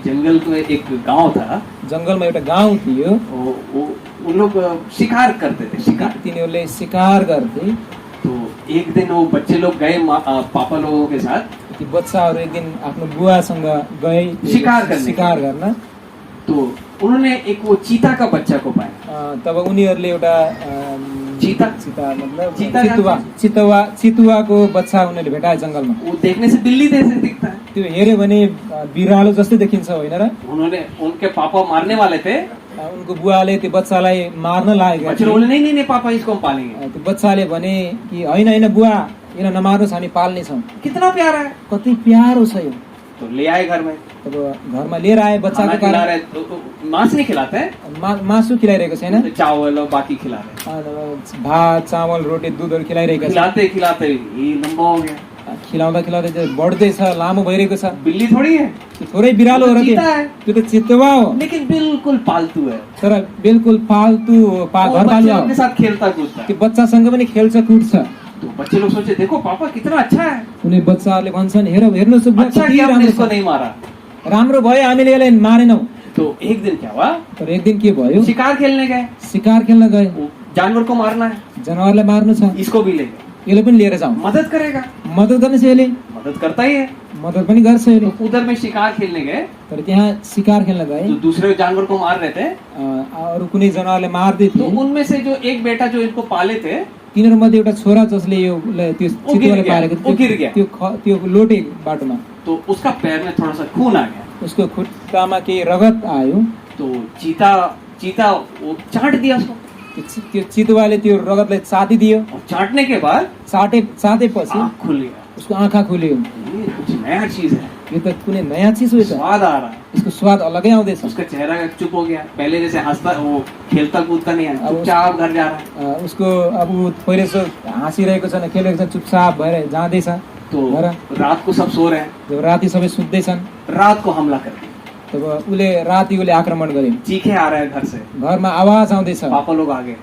जंगल को एक गांव था, जंगलमा एउटा गाउँ थियो, वो लोग शिकार करते थे, शिकार। तिनीहरूले शिकार गर्थे। तो एक दिन वो बच्चे लोग गए पापा लोगों के साथ, ती बच्चाहरू एक दिन आफ्नो बुवासँग गए शिकार करने। शिकार गर्न। तो उन्होंने एक वो चीता का बच्चा को पाया। तब उनीहरूले एउटा चीता मतलब चीता चितुवाको बच्चा उनीहरूले भेटाए जंगलमा। वो देखने से बिल्ली जैसे दिखता है, त्यो हेऱ्यो भने बिरालो जस्तै देखिन्छ होइन र? उन्होंने उनके पापा मारने वाले थे, उनको बुवाले त्यो बच्चालाई मार्न लागेका बच्चे थिए। बोले नहीं नहीं पापा इसको हम पालेंगे। त्यो बच्चाले भने कि होइन होइन बुवा, यसलाई नमार्नुहोस्, हामी पाल्नेछौँ। कितना प्यारा है। कति प्यारो छ यो। तो ले आए घर में, अब घरमा लिएर आए बच्चाको खाना खिला कारण। रहे, मांस नहीं खिलाते हैं, मासु खिलाइरहेको छैन, चावल और बाकी खिला रहे, भात चामल रोटी दुधहरू खिलाइरहेका छन्। खिलाते खिलाते ये लंबा हो गया, खिलाउँदा खिलाउँदै त्यो बढ्दैछ, लामो भइरहेको छ। बिल्ली थोड़ी है, त्यो थोरै बिरालो हो र चीता है, त्यो त चितुवा हो, लेकिन बिल्कुल पालतू है। तर बिल्कुल पाल्तु हो, वो घरपालुवा बच्चों हो। के साथ खेलता कूदता है। त्यो बच्चासँग पनि खेल्छ कुद्छ। तो बच्चे लोग सोचे देखो पापा कितना अच्छा है, कुनै बच्चाहरूले भन्छन् हेर्नुहोस् बुवा अच्छा कति कि हमने राम्रो इसको छ, नहीं मारा। राम्रो भयो हामीले यसलाई मारेनौ। तो एक दिन क्या हुआ, तर एक दिन के भयो, शिकार खेलने गए, शिकार खेल्न गए, वो जानवर को मारना है, जनावरलाई मार्नु छ, इसको भी ले गए, यसले पनि लिएर जाउँ। मदद करेगा, मद्दत गर्नेछ यसले, मदद करता ही है। मद्दत पनि गर्छ यसले। तो उधर में शिकार खेलने गए, तर त्यहाँ शिकार खेल्न गए, तो दूसरे जानवर को मार रहे थे। अरू कुनै जनावरले मार्दै तो थिए। उनमें से जो एक बेटा जो इनको पाले थे, तिनीहरू मध्ये एउटा छोरा जसले यो त्यो वो गिर चितुवाले गया, पालेको वो गिर गया। त्यो लोटे बाटोमा तो उसका पैर में थोड़ा सा खून आ गया। उसको खुट्टामा केही रगत आयो। तो चीता वो चाट दिया उसको, त्यो चितुवाले त्यो रगतलाई चाटिदियो। और चाटने के बाद चाटेपछि आँख खुल गया। उसको आँखा खुल्यो। ये कुछ नया चीज है, यो त कुनै नयाँ चिज हो, त स्वाद आ रहा है। यसको स्वाद अलगै आउँदैछ। उसका चेहरा चुप हो गया, पहले जैसे हंसता वो खेलता कूदता नहीं है, अब चुपचाप घर जा रहा है। उसको अब ऊ पहिले जस्तो हाँसिरहेको छैन, खेलेको छ, चुपचाप भएर जाँदैछ। तो घर रात को सब सो रहे हैं, जब राति सबै सुत्दैछन् रात को हमला कर दिया, तब राति उसले आक्रमण गर्यो। चीखे आ रहे हैं घर से, घरमा आवाज आउँदैछ। पापा लोग आ गए,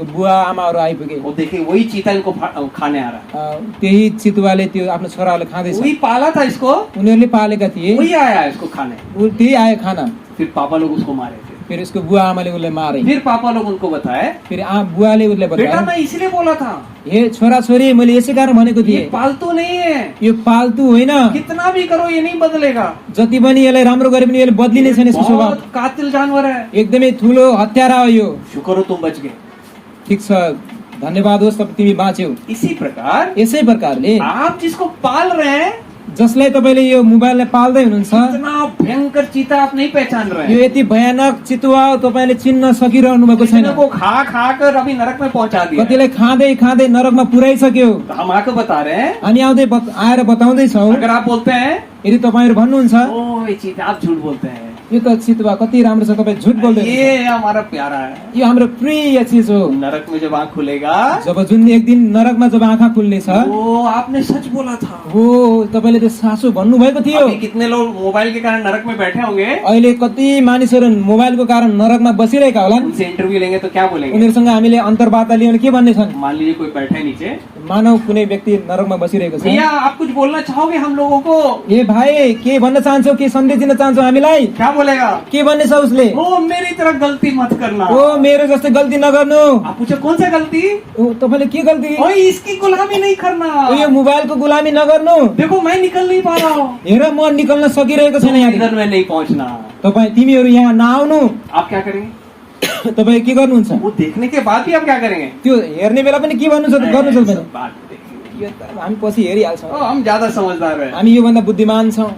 बुवा आमाहरू आइपुगे। वो देखे वही चीता इनको खाने आ रहा है। त्यही चितुवाले त्यो आफ्नो छोराहरूले खाँदैछ। वही पाला था इसको, उनीहरूले पालेका थिए, वही आया इसको खाने। त्यही आयो खाना। फिर पापा लोग उसको मारे थे। फेरि उसको बुवा आमाले उसलाई मारे। फिर पापा लोग उनको बताए, फेरि बुवाले उसलाई बेटा बतायो, मैं इसलिए बोला था, हे छोरा छोरी मैले यसै कारण भनेको ये थिएँ, पालतू नहीं है, यो पाल्तु होइन, कितना भी करो ये नहीं बदलेगा, जति पनि यसलाई राम्रो गरे पनि यसले बदलिने छैन यसको स्वभाव। बहुत कातिल जानवर है। एकदमै ठुलो हत्यारा हो यो। शुक्र हो तुम बच गए। ठिक छ, धन्यवाद होस् तब तिमी बाँच्यौ। इसी प्रकार यसै प्रकारले आप जिसको पाल रहे हैं, जसलाई तपाईँले यो मोबाइललाई पाल्दै हुनुहुन्छ, इतना भयंकर चीता आप नहीं पहचान रहे यो हैं। यति भयानक चितुवा तपाईँले चिन्न सकिरहनु भएको छैन। कितने को खा कर अभी नरक में पहुंचा दिया है। कतिलाई खाँदै खाँदै नरकमा पुर्याइसक्यो। तो हम आपको बता रहे हैं, हामी आएर बताउँदैछौ, अगर आप बोलते हैं यदि तपाईँहरू भन्नुहुन्छ ओ ये चीता, आप झूठ बोलते हैं, यो त चितुवा कति राम्रो छ, तपाईँ झुट बोल्दै हुनुहुन्छ। ये हमारा प्यारा है। यो हाम्रो प्रिय चिज हो। नरक में जब आँख खुलेगा, जब जुन एक दिन नरकमा जब आँखा खुल्नेछ, वो आपने सच बोला था। हो तपाईँले त साँचो भन्नुभएको थियो। अभी कितने लोग मोबाइल के कारण नरक में बैठे होंगे, अहिले कति मानिसहरू मोबाइलको कारण नरकमा बसिरहेका होला। उनसे इंटरव्यू लेंगे तो क्या बोलेंगे? उनीहरूसँग हामीले अन्तर्वार्ता लियो भने के भन्ने छन्? मान लीजिए कोई बैठा है नीचे, मानव कुनै व्यक्ति नरकमा बसिरहेको छ, भैया आप कुछ बोलना चाहोगे हम लोगों को? ए भाइ के भन्न चाहन्छौ, के सन्देश दिन चाहन्छौ हामीलाई? क्या बोलेगा? के भन्ने छ उसले? ओ मेरी तरह गलती मत करना। ओ मेरो जस्तै गल्ती नगर्नु। आप पूछो कौन सा गलती? ओ तपाईँले के गल्ती? ओए इसकी गुलामी नहीं करना। ओ यो मोबाइलको गुलामी नगर्नु। देखो मैं निकल नहीं पा रहा हूँ, हेर म निकल्न सकिरहेको छैन यहाँ। इधर में नहीं पहुँचना। तपाईँ तिमीहरू यहाँ नआउनु। आप क्या करेंगे? तपाईँ के गर्नुहुन्छ? वो देखने के बाद भी आप क्या करेंगे? त्यो हेर्ने बेला पनि के भन्नु छ गर्नु छ भने? सब बात देखिए। यो त हामी पछि हेरिहाल्छौँ। ओ, हम ज्यादा समझदार हैं, हामी योभन्दा बुद्धिमान छौँ।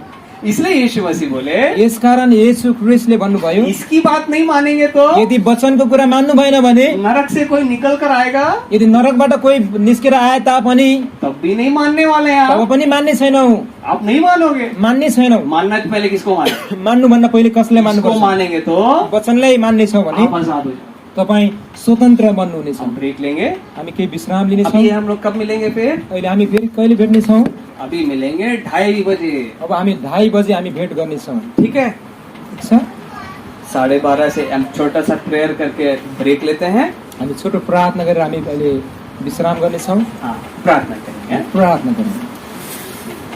इसलिए यीशु मसीह बोले, यसकारण येशू ख्रिस्टले भन्नुभयो, इसकी बात नहीं मानेंगे तो यदि वचनको कुरा मान्नु भएन भने, नरक से कोई निकल कर आएगा यदि नरकबाट कोही निस्केर आए तापनि तब भी नहीं मानने वाले हैं तब आप। पनि मान्ने छैनौ। आप नहीं मानोगे। मान्ने छैनौ। मानना तो पहले किसको माने? मान्नुभन्दा पहिले कसले किसको मान्नुपर्छ? मानेंगे तो वचनलाई मान्ने छौ भने आप आजाद हो जाओ। तपाईँ स्वतन्त्र बन्नुहुनेछ। हम ब्रेक लेंगे। हामी केही विश्राम लिनेछौँ। अभी हम लोग कब मिलेंगे फिर? अहिले हामी फेरि कहिले भेट्नेछौँ? अभी मिलेंगे 2:30 बजे। अब हामी 2:30 बजे हामी भेट गर्नेछौँ। ठीक है, ठिक छ? 12:30 से हम छोटा सा प्रेयर करके ब्रेक लेते हैं। हामी छोटो प्रार्थना गरेर हामी अहिले विश्राम गर्नेछौँ। हाँ, प्रार्थना करेंगे। प्रार्थना गरौँ।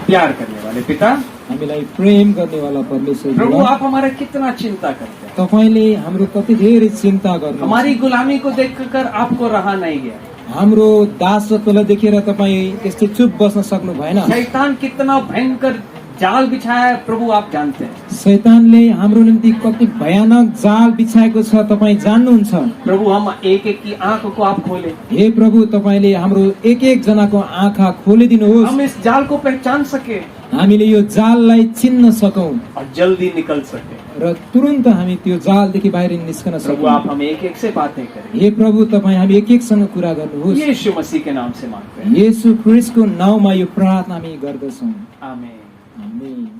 प्यार करने वाले पिता, हामीलाई प्रेम गर्नेवाला परमेश्वर प्रभु पिता, आप हमारे कितना चिंता करते हैं। तपाईँले हाम्रो कति धेरै चिन्ता गर्नु। हमारी गुलामी को देखकर आपको रहा नहीं गया। हाम्रो दासत्वलाई देखेर तपाईँ यस्तै चुप बस्न सक्नु भएन। शैतान कितना भयंकर जाल बिछाया है प्रभु आप जानते हैं। शैतानले हाम्रो निम्ति कति भयानक जाल बिछाएको छ तपाईँ जान्नुहुन्छ। प्रभु हम एक एक की आंख को आप खोले, हे प्रभु तपाईँले हाम्रो एक एक जनाको आँखा खोलिदिनुहोस्, हम इस जाल को पहचान सके हामीले यो जाललाई चिन्न सकौं और जल्दी निकल सके। र तुरुन्त हामी त्यो जालदेखि बाहिर निस्कन प्रभु सकौं। आप हम एक एक से बातें करें। हे प्रभु तपाईँ हामी एक एकसँग कुरा गर्नुहोस्। यीशु मसीह के नाम से मांगते हैं, येशू ख्रिस्टको नाउँमा यो प्रार्थना हामी गर्दछौँ। आमीन। आमेन।